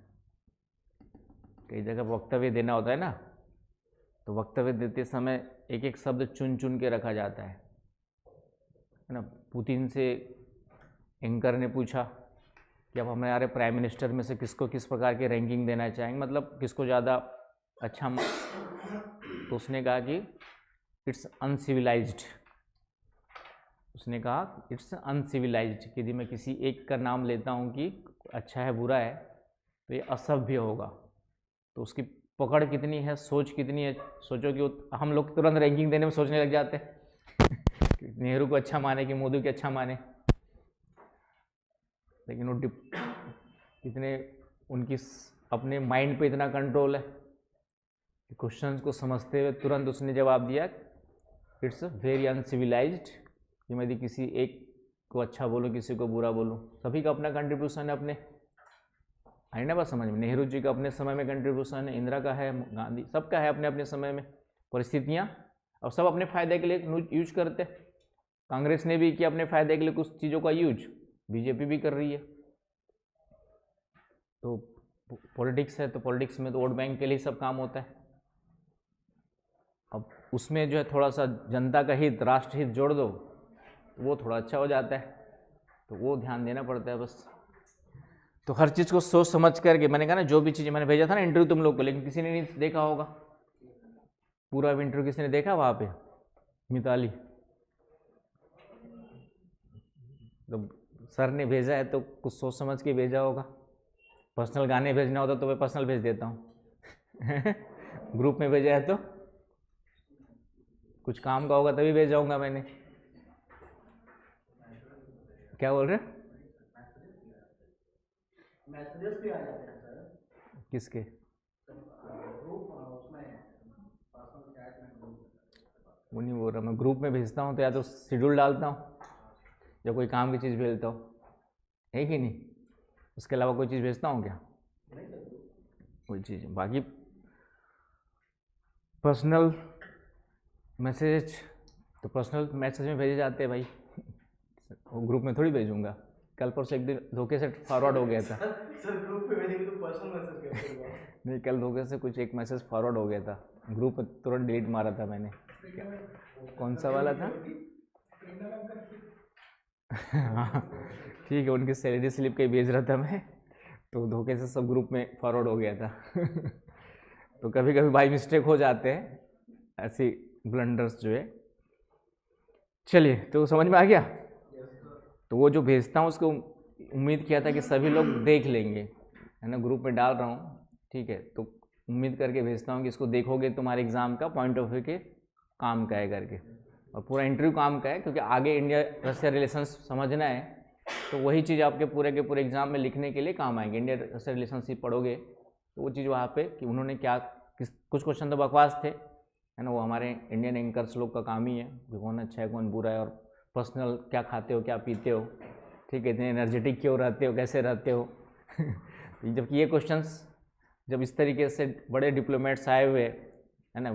कई जगह वक्तव्य देना होता है ना, तो वक्तव्य देते समय एक एक शब्द चुन चुन के रखा जाता है ना। पुतिन से एंकर ने पूछा कि अब हमारे प्राइम मिनिस्टर में से किसको किस प्रकार की रैंकिंग देना चाहेंगे, मतलब किसको ज़्यादा अच्छा, तो उसने कहा कि इट्स अनसिविलाइज्ड। उसने कहा इट्स अनसिविलाइज्ड कि यदि मैं किसी एक का नाम लेता हूँ कि अच्छा है बुरा है तो ये असभ्य होगा। तो उसकी पकड़ कितनी है, सोच कितनी है। सोचो कि हम लोग तुरंत रैंकिंग देने में सोचने लग जाते हैं नेहरू को अच्छा माने कि मोदी को अच्छा माने, लेकिन वो कितने उनकी अपने माइंड पे इतना कंट्रोल है कि क्वेश्चंस को समझते हुए तुरंत उसने जवाब दिया इट्स वेरी अनसिविलाइज्ड कि मैं यदि किसी एक को अच्छा बोलूँ किसी को बुरा बोलूँ। सभी का अपना कंट्रीब्यूशन है, अपने आई ना बात समझ में। नेहरू जी का अपने समय में कंट्रीब्यूशन है, इंदिरा का है, गांधी, सबका है अपने अपने समय में परिस्थितियाँ, और सब अपने फायदे के लिए यूज करते। कांग्रेस ने भी किया अपने फायदे के लिए कुछ चीज़ों का यूज, बीजेपी भी कर रही है। तो पॉलिटिक्स है, तो पॉलिटिक्स में तो वोट बैंक के लिए सब काम होता है। अब उसमें जो है थोड़ा सा जनता का हित, राष्ट्र हित जोड़ दो, वो थोड़ा अच्छा हो जाता है। तो वो ध्यान देना पड़ता है बस। तो हर चीज़ को सोच समझ करके, मैंने कहा ना जो भी चीज़ मैंने भेजा था ना इंटरव्यू तुम लोग को, लेकिन किसी ने नहीं देखा होगा पूरा इंटरव्यू। किसी ने देखा वहाँ पे? मिताली, तो सर ने भेजा है तो कुछ सोच समझ के भेजा होगा। पर्सनल गाने भेजना होता तो मैं पर्सनल भेज देता हूँ ग्रुप में भेजा है तो कुछ काम का होगा तभी भेज जाऊँगा मैंने। क्या बोल रहे? मैसेजेस भी आ जाते हैं सर। किसके? ग्रुप उसमें पर्सनल चैट में वो नहीं बोल रहा मैं। ग्रुप में भेजता हूँ तो या तो शेड्यूल डालता हूँ या कोई काम की चीज़ भेजता हूँ, है कि नहीं? उसके अलावा कोई चीज़ भेजता हूँ क्या? कोई चीज़। बाकी पर्सनल मैसेज तो पर्सनल मैसेज में भेजे जाते हैं भाई, वो ग्रुप में थोड़ी भेजूंगा। कल परसों एक दिन धोखे से फॉरवर्ड हो गया था। सर ग्रुप पे भेजेंगे तो पर्सनल मैसेज कैसे होगा? नहीं, कल धोखे से कुछ एक मैसेज फॉरवर्ड हो गया था ग्रुप में, तुरंत डिलीट मारा था मैंने। कौन सा वाला था? हाँ ठीक है, उनकी सैलरी स्लिप कहीं भेज रहा था मैं, तो धोखे से सब ग्रुप में फॉरवर्ड हो गया था तो कभी कभी बाई मिस्टेक हो जाते हैं ऐसी ब्लंडर्स जो है। चलिए, तो समझ में आ गया। तो वो जो भेजता हूँ उसको उम्मीद किया था कि सभी लोग देख लेंगे, है ना। ग्रुप में डाल रहा हूँ, ठीक है, तो उम्मीद करके भेजता हूँ कि इसको देखोगे, तुम्हारे एग्ज़ाम का पॉइंट ऑफ व्यू के काम का है करके। और पूरा इंटरव्यू काम का है, क्योंकि आगे इंडिया रशिया रिलेशंस समझना है, तो वही चीज़ आपके पूरे के पूरे एग्जाम में लिखने के लिए काम आएंगे। इंडिया रशिया रिलेशनशिप पढ़ोगे तो वो चीज़ वहाँ पे कि उन्होंने क्या कुछ क्वेश्चन तो बकवास थे, है ना, वो हमारे इंडियन एंकर्स लोग का काम ही है कि कौन अच्छा है कौन बुरा है, और पर्सनल क्या खाते हो क्या पीते हो, ठीक है, इतने एनर्जेटिक क्यों रहते हो, कैसे रहते हो जबकि ये क्वेश्चंस जब इस तरीके से बड़े डिप्लोमेट्स आए हुए, है ना,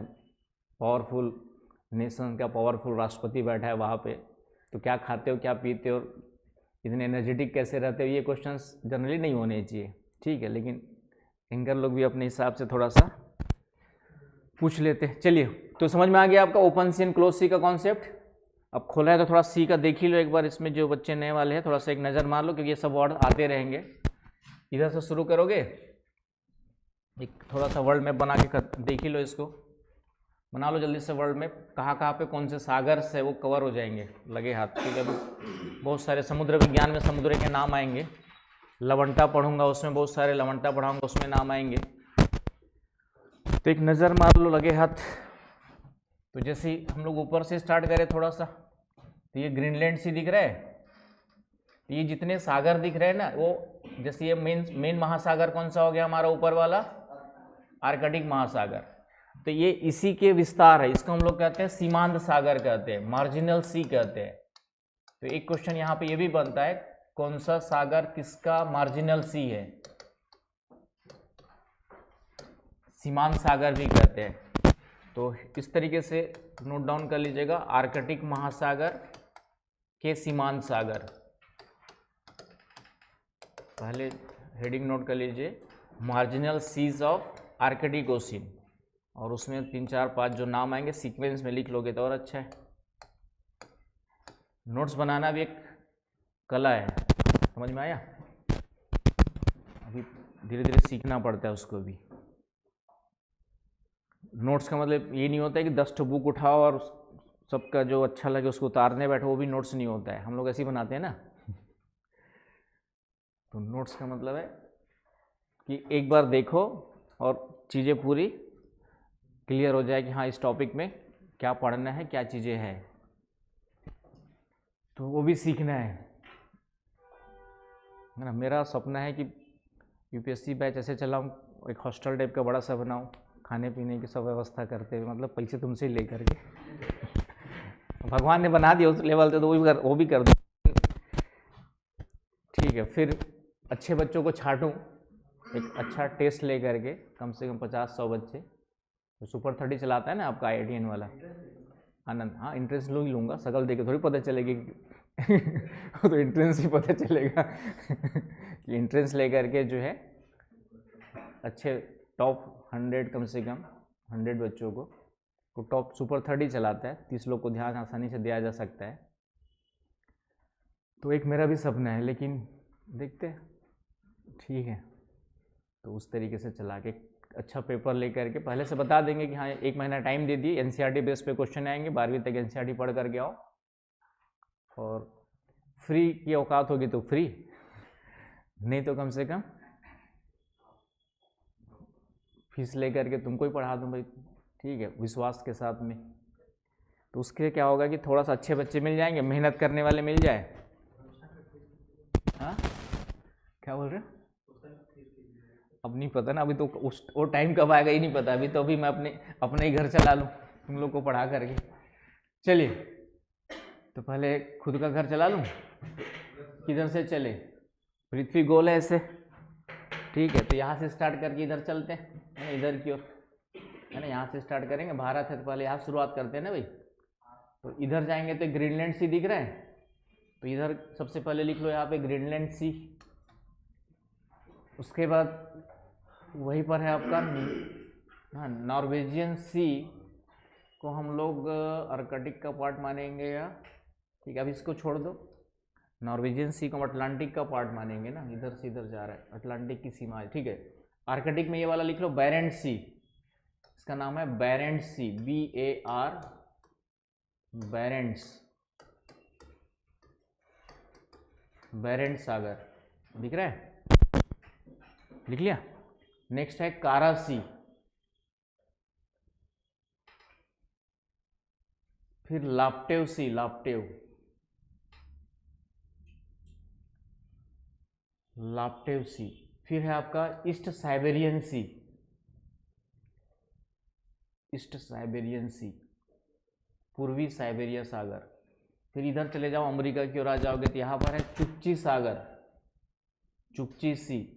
पावरफुल नेशन का पावरफुल राष्ट्रपति बैठा है वहाँ पे, तो क्या खाते हो क्या पीते हो, इतने एनर्जेटिक कैसे रहते हो, ये क्वेश्चंस जनरली नहीं होने चाहिए, ठीक है, लेकिन एंकर लोग भी अपने हिसाब से थोड़ा सा पूछ लेते हैं। चलिए, तो समझ में आ गया आपका open C and close C का कॉन्सेप्ट। अब खोला है तो थोड़ा सी का देख ही लो एक बार, इसमें जो बच्चे नए वाले हैं थोड़ा सा एक नज़र मार लो, क्योंकि ये सब वर्ड आते रहेंगे। इधर से शुरू करोगे, एक थोड़ा सा वर्ल्ड मैप बना के देख ही लो, इसको बना लो जल्दी से। वर्ल्ड मैप कहाँ पे कौन से सागर से वो कवर हो जाएंगे लगे हाथ, क्योंकि अभी बहुत सारे समुद्र विज्ञान में समुद्र के नाम आएंगे, लवंटा पढ़ूंगा उसमें बहुत सारे लवंटा पढ़ाऊंगा उसमें नाम आएंगे। तो एक नज़र मार लो लगे हाथ। तो जैसे हम लोग ऊपर से स्टार्ट करें थोड़ा सा, तो ये ग्रीनलैंड सी दिख रहा है, तो ये जितने सागर दिख रहे हैं ना, वो जैसे ये मेन महासागर कौन सा हो गया हमारा ऊपर वाला, आर्कटिक महासागर। तो ये इसी के विस्तार है, इसको हम लोग कहते हैं सीमांत सागर कहते हैं, मार्जिनल सी कहते हैं। तो एक क्वेश्चन यहाँ पे ये भी बनता है, कौन सा सागर किसका मार्जिनल सी है, सीमांत सागर भी कहते हैं। तो इस तरीके से नोट डाउन कर लीजिएगा, आर्कटिक महासागर के सीमांत सागर। पहले हेडिंग नोट कर लीजिए, marginal seas of Arctic Ocean, और उसमें 3 4 5 जो नाम आएंगे सीक्वेंस में लिख लोगे तो और अच्छा है। नोट्स बनाना भी एक कला है, समझ में आया? अभी धीरे धीरे सीखना पड़ता है उसको भी। नोट्स का मतलब ये नहीं होता है कि 10 ठो बुक उठाओ और सबका जो अच्छा लगे उसको उतारने बैठो, वो भी नोट्स नहीं होता है। हम लोग ऐसे ही बनाते हैं ना। तो नोट्स का मतलब है कि एक बार देखो और चीज़ें पूरी क्लियर हो जाए कि हाँ इस टॉपिक में क्या पढ़ना है, क्या चीज़ें हैं, तो वो भी सीखना है ना। मेरा सपना है कि यूपीएससी बैच ऐसे चलाऊँ, एक हॉस्टल टाइप का बड़ा सा बनाऊँ, खाने पीने की सब व्यवस्था करते हुए, मतलब पैसे तुमसे ही ले करके। भगवान ने बना दिया उस लेवल से, तो वो भी कर दो, ठीक है। फिर अच्छे बच्चों को छांटूँ, एक अच्छा टेस्ट ले करके, कम से कम 50-100 बच्चे। तो सुपर 30 चलाता है ना आपका IITN वाला आनंद, हाँ इंट्रेंस ही लूँगा, शकल देके थोड़ी पता चलेगी। तो इंट्रेंस ही पता चलेगा कि इंट्रेंस ले करके जो है अच्छे टॉप 100, कम से कम 100 बच्चों को, तो टॉप सुपर 30 चलाता है, 30 लोग को ध्यान आसानी से दिया जा सकता है। तो एक मेरा भी सपना है, लेकिन देखते हैं, ठीक है। तो उस तरीके से चला के अच्छा पेपर लेकर के पहले से बता देंगे कि हाँ 1 महीना टाइम दे दिए, NCERT बेस पे क्वेश्चन आएंगे, 12वीं तक NCERT पढ़ करके आओ, और फ्री की औकात होगी तो फ्री, नहीं तो कम से कम फीस ले करके तुमको ही पढ़ा दूँ भाई, ठीक है, विश्वास के साथ में। तो उसके क्या होगा कि थोड़ा सा अच्छे बच्चे मिल जाएंगे, मेहनत करने वाले मिल जाए। हाँ क्या बोल रहे हो? अब नहीं पता ना, अभी तो वो टाइम कब आएगा ही नहीं पता। अभी मैं अपने ही घर चला लूँ तुम लोग को पढ़ा करके। चलिए, तो पहले खुद का घर चला लूँ, किधर से चले? पृथ्वी गोल है ऐसे, ठीक है। तो यहाँ से स्टार्ट करके इधर चलते हैं, है ना, इधर की ओर, है ना, यहाँ से स्टार्ट करेंगे। भारत है तो पहले यहाँ शुरुआत करते हैं ना भाई। तो इधर जाएंगे तो ग्रीनलैंड सी दिख रहा है, तो इधर सबसे पहले लिख लो यहाँ पे ग्रीनलैंड सी। उसके बाद वहीं पर है आपका हाँ नॉर्वेजियन सी को हम लोग आर्कटिक का पार्ट मानेंगे, या ठीक है, अब इसको छोड़ दो। नॉर्वेजियन सी को हम अटलांटिक का पार्ट मानेंगे ना, इधर से इधर जा रहा है, अटलांटिक की सीमा है, ठीक है। आर्कटिक में ये वाला लिख लो बैरेंट सी, इसका नाम है बैरेंट सी, BAR, बैरेंट सागर दिख रहा है, लिख लिया। नेक्स्ट है कारा सी, फिर लाप्टेव सी, लाप्टेव सी, फिर है आपका ईस्ट साइबेरियन सी, पूर्वी साइबेरिया सागर। फिर इधर चले जाओ, अमेरिका की ओर आ जाओगे तो यहाँ पर है चुकची सागर, चुकची सी,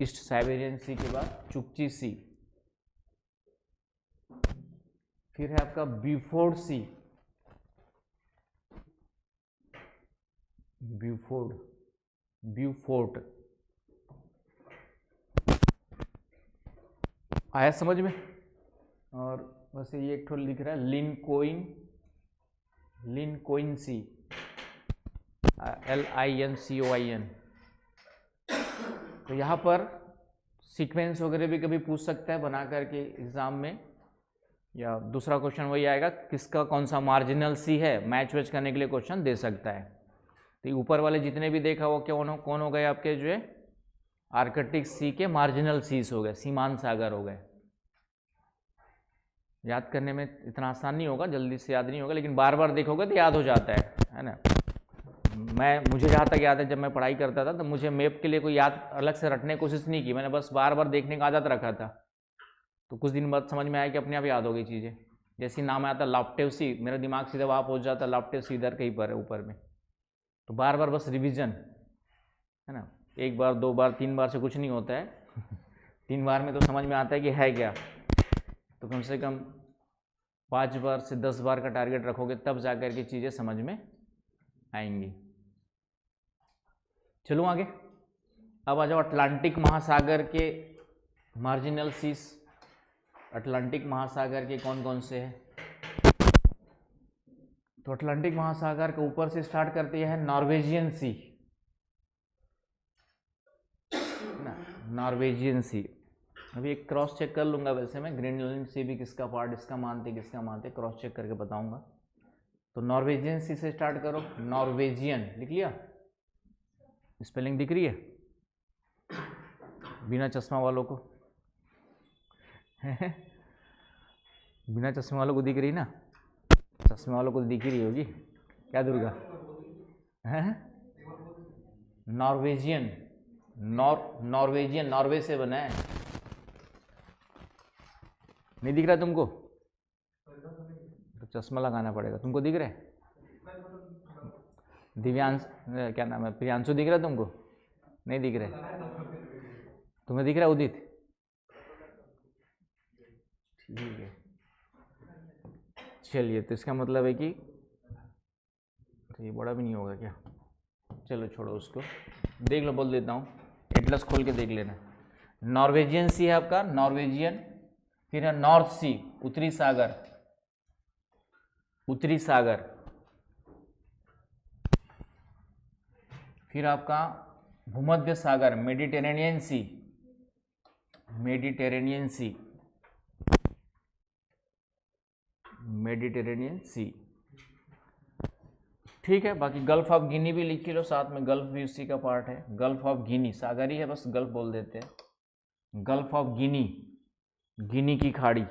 ईस्ट साइबेरियन सी के बाद चुकची सी। फिर है आपका ब्यूफोर्ड सी, ब्यूफोर्ट आया समझ में। और वैसे ये एक ठो लिख रहा है लिनकोइन सी, LINCOIN। तो यहाँ पर सीक्वेंस वगैरह भी कभी पूछ सकता है बना करके एग्जाम में, या दूसरा क्वेश्चन वही आएगा किसका कौन सा मार्जिनल सी है, मैच वैच करने के लिए क्वेश्चन दे सकता है। तो ये ऊपर वाले जितने भी देखा वो कौन हो गए आपके जो है आर्कटिक सी के मार्जिनल सीज हो गए, सीमांत सागर हो गए। याद करने में इतना आसान नहीं होगा, जल्दी से याद नहीं होगा, लेकिन बार बार देखोगे तो याद हो जाता है ना। मुझे जहाँ तक याद है जब मैं पढ़ाई करता था तो मुझे मैप के लिए कोई याद अलग से रटने की कोशिश नहीं की, मैंने बस बार बार देखने का आदत रखा था। तो कुछ दिन बाद समझ में आया कि अपने आप याद हो गई चीज़ें। जैसे नाम आता लाप्टेव सी, मेरा दिमाग सीधा वहाँ पहुँच जाता, लाप्टेव सी इधर कहीं पर है ऊपर में। तो बार बार बस रिवीजन है ना, 1 बार 2 बार 3 बार से कुछ नहीं होता है 3 बार में तो समझ में आता है कि है क्या। तो कम से कम 5 बार से 10 बार का टारगेट रखोगे तब जाकर के चीज़ें समझ में आएंगी। चलो आगे, अब आ जाओ अटलांटिक महासागर के मार्जिनल सीज। अटलांटिक महासागर के कौन कौन से हैं? तो अटलांटिक महासागर के ऊपर से स्टार्ट करते हैं नॉर्वेजियन सी, नॉर्वेजियन सी। अभी एक क्रॉस चेक कर लूँगा, वैसे मैं ग्रीनलैंड सी भी किसका पार्ट, इसका मानते क्रॉस चेक करके बताऊँगा। तो नॉर्वेजियन सी से स्टार्ट करो, नॉर्वेजियन लिख लिया, स्पेलिंग दिख रही है बिना चश्मा वालों को बिना चश्मे वालों को दिख रही ना, चश्मे वालों को दिख रही होगी क्या दुर्गा? नॉर्वेजियन, नॉर्वेजियन नॉर्वे से बना है, नहीं दिख रहा तुमको? तो चश्मा लगाना पड़ेगा। तुमको दिख रहा है? दिव्यांश, क्या नाम है, प्रियांशु दिख रहा है तुमको? नहीं दिख रहा है? तुम्हें दिख रहा है उदित? ठीक है, चलिए। तो इसका मतलब है कि ये बड़ा भी नहीं होगा क्या? चलो छोड़ो उसको, देख लो, बोल देता हूँ, एटलस खोल के देख लेना। नॉर्वेजियन सी है आपका, नॉर्वेजियन। फिर है नॉर्थ सी, उत्तरी सागर, उत्तरी सागर। फिर आपका भूमध्य सागर, मेडिटेरेनियन सी, मेडिटेरेनियन सी, मेडिटेरेनियन सी। ठीक है, बाकी गल्फ ऑफ गिनी भी लिख लो साथ में, गल्फ भी उसी का पार्ट है। गल्फ ऑफ गिनी सागर ही है, बस गल्फ बोल देते हैं। गल्फ ऑफ गिनी, गिनी की खाड़ी,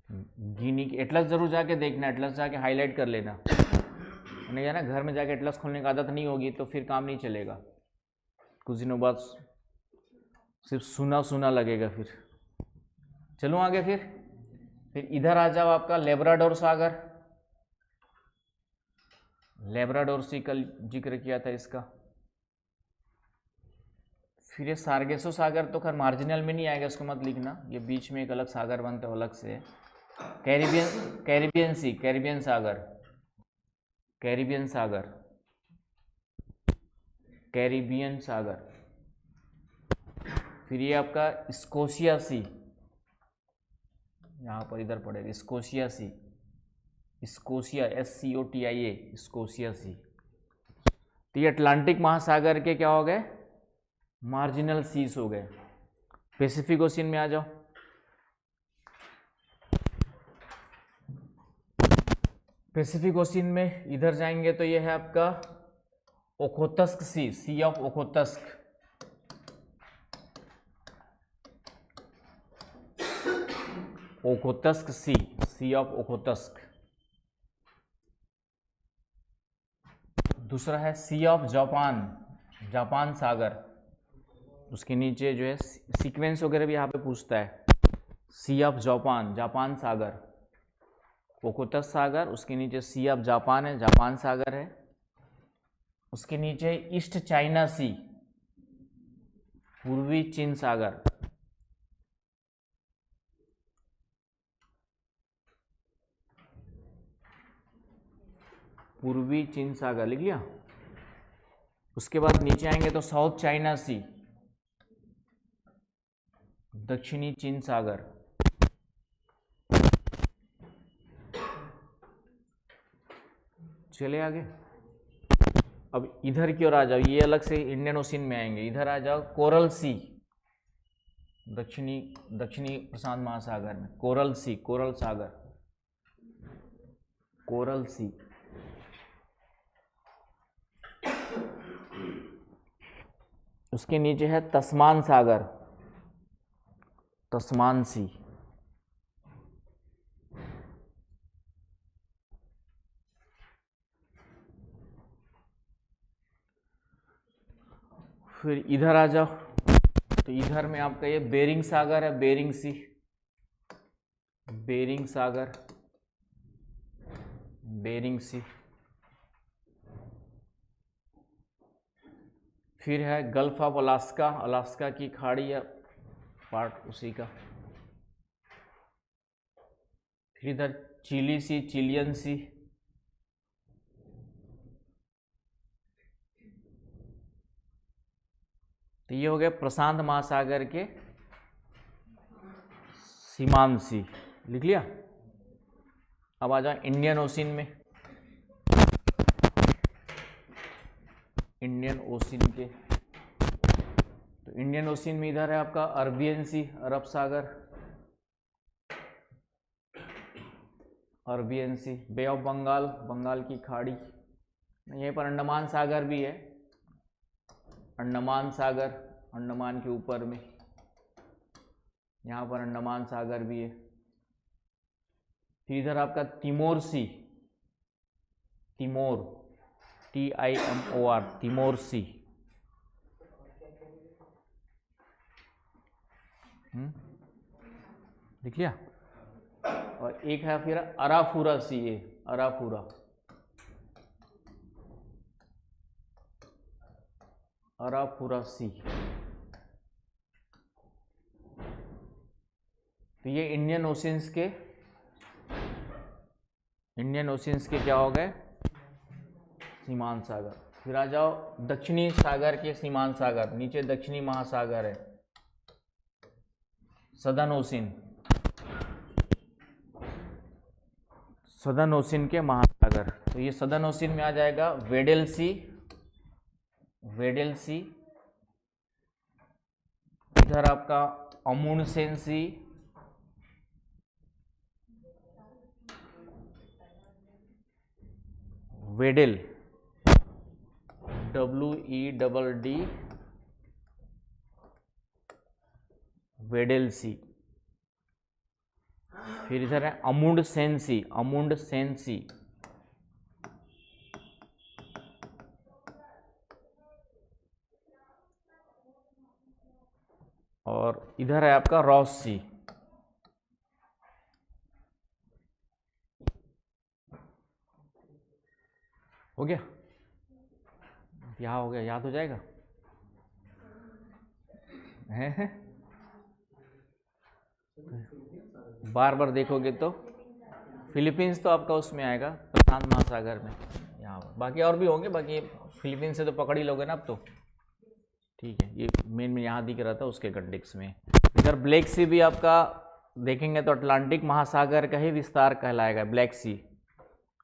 गिनी की। एटलस जरूर जाके देखना, एटलस जाके हाईलाइट कर लेना, नहीं है ना, घर में जाके एटलस खोलने की आदत नहीं होगी तो फिर काम नहीं चलेगा, कुछ दिनों बाद सिर्फ सुना सुना लगेगा फिर। चलो आगे, फिर इधर आ जाओ, आपका लेब्राडोर सागर, लेब्राडोर सी कल जिक्र किया था इसका। फिर ये सार्गेसो सागर तो खैर मार्जिनल में नहीं आएगा, इसको मत लिखना, ये बीच में एक अलग सागर बनता है अलग से। कैरिबियन, कैरिबियन सी, कैरिबियन सागर, कैरिबियन सागर, कैरिबियन सागर। फिर ये आपका स्कोशिया सी, यहाँ पर इधर पड़ेगा स्कोशिया सी, स्कोशिया, SCOTIA, स्कोशिया सी। तो ये अटलांटिक महासागर के क्या हो गए? मार्जिनल सीज हो गए। पैसिफिक ओशियन में आ जाओ, पैसिफिक ओशियन में इधर जाएंगे तो ये है आपका ओखोतस्क सी, सी ऑफ ओखोतस्क, ओखोतस्क सी, सी ऑफ ओखोतस्क। दूसरा है सी ऑफ जापान, जापान सागर, उसके नीचे जो है सीक्वेंस वगैरह भी यहाँ पे पूछता है। सी ऑफ जापान, जापान सागर, ओखोतस्क सागर, उसके नीचे सी ऑफ जापान है, जापान सागर है। उसके नीचे ईस्ट चाइना सी, पूर्वी चीन सागर, पूर्वी चीन सागर लिख लिया। उसके बाद नीचे आएंगे तो साउथ चाइना सी, दक्षिणी चीन सागर। चले आगे, अब इधर की ओर आ जाओ, ये अलग से इंडियन ओशियन में आएंगे। इधर आ जाओ, कोरल सी, दक्षिणी प्रशांत महासागर में कोरल सी, कोरल सागर, कोरल सी। उसके नीचे है तस्मान सागर, तस्मान सी। फिर इधर आ जाओ, तो इधर में आपका ये बेरिंग सागर है, बेरिंग सी, बेरिंग सागर, बेरिंग सी। फिर है गल्फ ऑफ अलास्का, अलास्का की खाड़ी या पार्ट उसी का। फिर इधर चिली सी, चिलियन सी। तो ये हो गए प्रशांत महासागर के सीमांत सी, लिख लिया। अब आ जाओ इंडियन ओशियन में, इंडियन ओशियन के। तो इंडियन ओशियन में इधर है आपका अरबियन सी, अरब सागर, Arabian Sea. Bay of Bengal, Bengal की खाड़ी। यहीं पर अंडमान सागर भी है, अंडमान सागर, अंडमान के ऊपर में यहाँ पर अंडमान सागर भी है। फिर इधर आपका तिमोर सी, तिमोर, TIMOR, तिमोर सी। लिख लिया। और एक है फिर अराफुरा सी, ये अराफुरा, अराफुरा सी। तो ये इंडियन ओशियंस के, इंडियन ओशियंस के क्या हो गए, सीमांत सागर। फिर आ जाओ दक्षिणी सागर के सीमांत सागर, नीचे दक्षिणी महासागर है, सदर्न ओशियन, सदर्न ओशियन के महासागर। तो ये सदर्न ओशियन में आ जाएगा वेडेल सी, वेडेल सी। इधर आपका अमुंडसेन सी, वेडेल, WEDD, वेडेल सी। फिर इधर है अमुंडसेन सी, अमुंडसेन सी। और इधर है आपका रॉस सी। हो गया, यहाँ हो गया, याद हो जाएगा है? बार बार देखोगे तो फिलीपींस तो आपका उसमें आएगा, प्रशांत महासागर में यहाँ पर। बाकी और भी होंगे, बाकी फिलीपींस से तो पकड़ ही लोगे ना अब तो, ठीक है। ये मेन में यहाँ दिख रहा था उसके कंटेक्स में। इधर ब्लैक सी भी आपका देखेंगे तो अटलांटिक महासागर का ही विस्तार कहलाएगा, ब्लैक सी,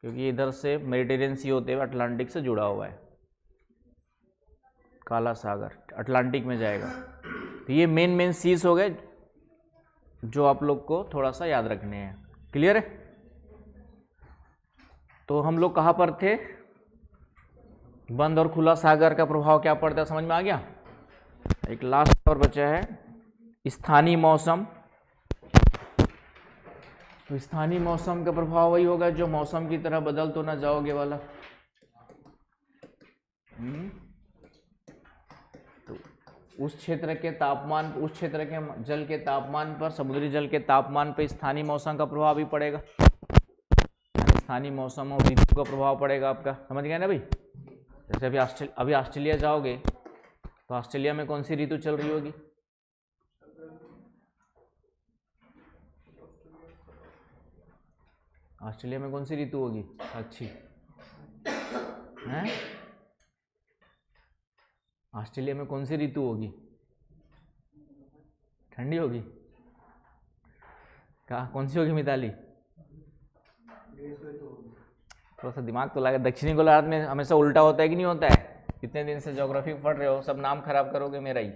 क्योंकि इधर से मेडिटेरियन सी होते हुए अटलांटिक से जुड़ा हुआ है। काला सागर अटलांटिक में जाएगा। तो ये मेन मेन सीज हो गए जो आप लोग को थोड़ा सा याद रखने हैं। क्लियर है? तो हम लोग कहाँ पर थे? बंद और खुला सागर का प्रभाव क्या पड़ता है, समझ में आ गया? एक लास्ट और बचा है, स्थानीय मौसम। तो स्थानीय मौसम का प्रभाव वही होगा जो मौसम की तरह बदल तो ना जाओगे वाला। तो उस क्षेत्र के तापमान, उस क्षेत्र के जल के तापमान पर, समुद्री जल के तापमान पर स्थानीय मौसम का प्रभाव भी पड़ेगा। स्थानीय मौसम और ऋतु का प्रभाव पड़ेगा आपका, समझ गए ना भाई? जैसे अभी ऑस्ट्रेलिया जाओगे तो ऑस्ट्रेलिया में कौन सी ऋतु चल रही होगी? ऑस्ट्रेलिया में कौन सी ऋतु होगी अच्छी हैं? ऑस्ट्रेलिया में कौन सी ऋतु होगी? ठंडी होगी? कहाँ, कौन सी होगी मिताली? थोड़ा सा दिमाग तो लगा। दक्षिणी गोलार्ध में हमेशा उल्टा होता है कि नहीं होता है? कितने दिन से ज्योग्राफी पढ़ रहे हो, सब नाम खराब करोगे मेरा ही।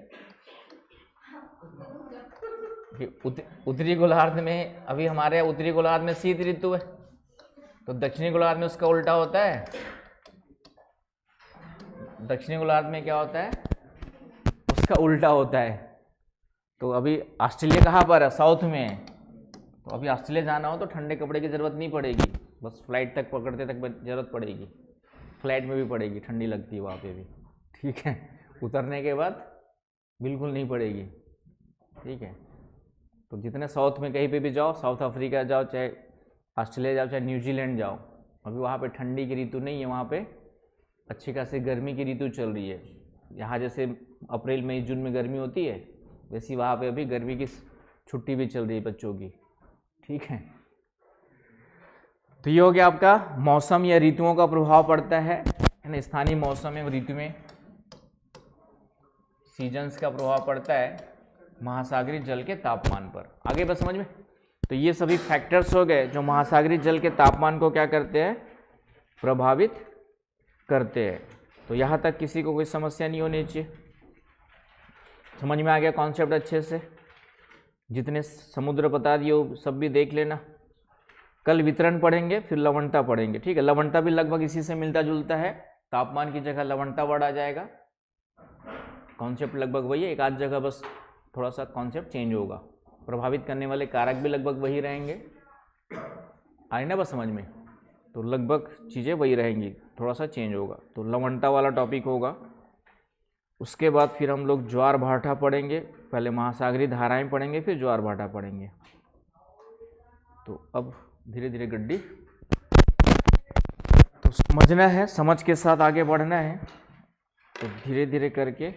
उत्तरी गोलार्ध में, अभी हमारे यहाँ उत्तरी गोलार्ध में शीत ऋतु है, तो दक्षिणी गोलार्ध में उसका उल्टा होता है। दक्षिणी गोलार्ध में क्या होता है? इसका उल्टा होता है। तो अभी ऑस्ट्रेलिया कहाँ पर है? साउथ में है। तो अभी ऑस्ट्रेलिया जाना हो तो ठंडे कपड़े की ज़रूरत नहीं पड़ेगी, बस फ्लाइट तक पकड़ते तक ज़रूरत पड़ेगी। फ्लाइट में भी पड़ेगी, ठंडी लगती है वहाँ पे भी, ठीक है। उतरने के बाद बिल्कुल नहीं पड़ेगी, ठीक है। तो जितने साउथ में कहीं पे भी जाओ, साउथ अफ्रीका जाओ, चाहे ऑस्ट्रेलिया जाओ, चाहे न्यूजीलैंड जाओ, अभी वहाँ पे ठंडी की ऋतु नहीं है, वहाँ पे अच्छी खासी गर्मी की ऋतु चल रही है। यहाँ जैसे अप्रैल मई जून में गर्मी होती है, वैसी वहाँ पे अभी गर्मी की छुट्टी भी चल रही है बच्चों की, ठीक है। तो ये हो गया आपका मौसम या ऋतुओं का प्रभाव पड़ता है ना, स्थानीय मौसम एवं ऋतु में सीजन्स का प्रभाव पड़ता है महासागरीय जल के तापमान पर। आगे बस समझ में। तो ये सभी फैक्टर्स हो गए जो महासागरीय जल के तापमान को क्या करते हैं? प्रभावित करते हैं। तो यहाँ तक किसी को कोई समस्या नहीं होनी चाहिए। समझ में आ गया कॉन्सेप्ट अच्छे से? जितने समुद्र बता दिए वो सब भी देख लेना। कल वितरण पढ़ेंगे, फिर लवणता पढ़ेंगे, ठीक है। लवणता भी लगभग इसी से मिलता जुलता है, तापमान की जगह लवणता बढ़ आ जाएगा। कॉन्सेप्ट लगभग वही है, एक आध जगह बस थोड़ा सा कॉन्सेप्ट चेंज होगा। प्रभावित करने वाले कारक भी लगभग वही रहेंगे, आए ना बस समझ में। तो लगभग चीज़ें वही रहेंगी, थोड़ा सा चेंज होगा। तो लवणता वाला टॉपिक होगा। उसके बाद फिर हम लोग ज्वार भाटा पढ़ेंगे, पहले महासागरीय धाराएं पढ़ेंगे, फिर ज्वार भाटा पढ़ेंगे। तो अब धीरे धीरे गड्डी तो समझना है, समझ के साथ आगे बढ़ना है। तो धीरे धीरे करके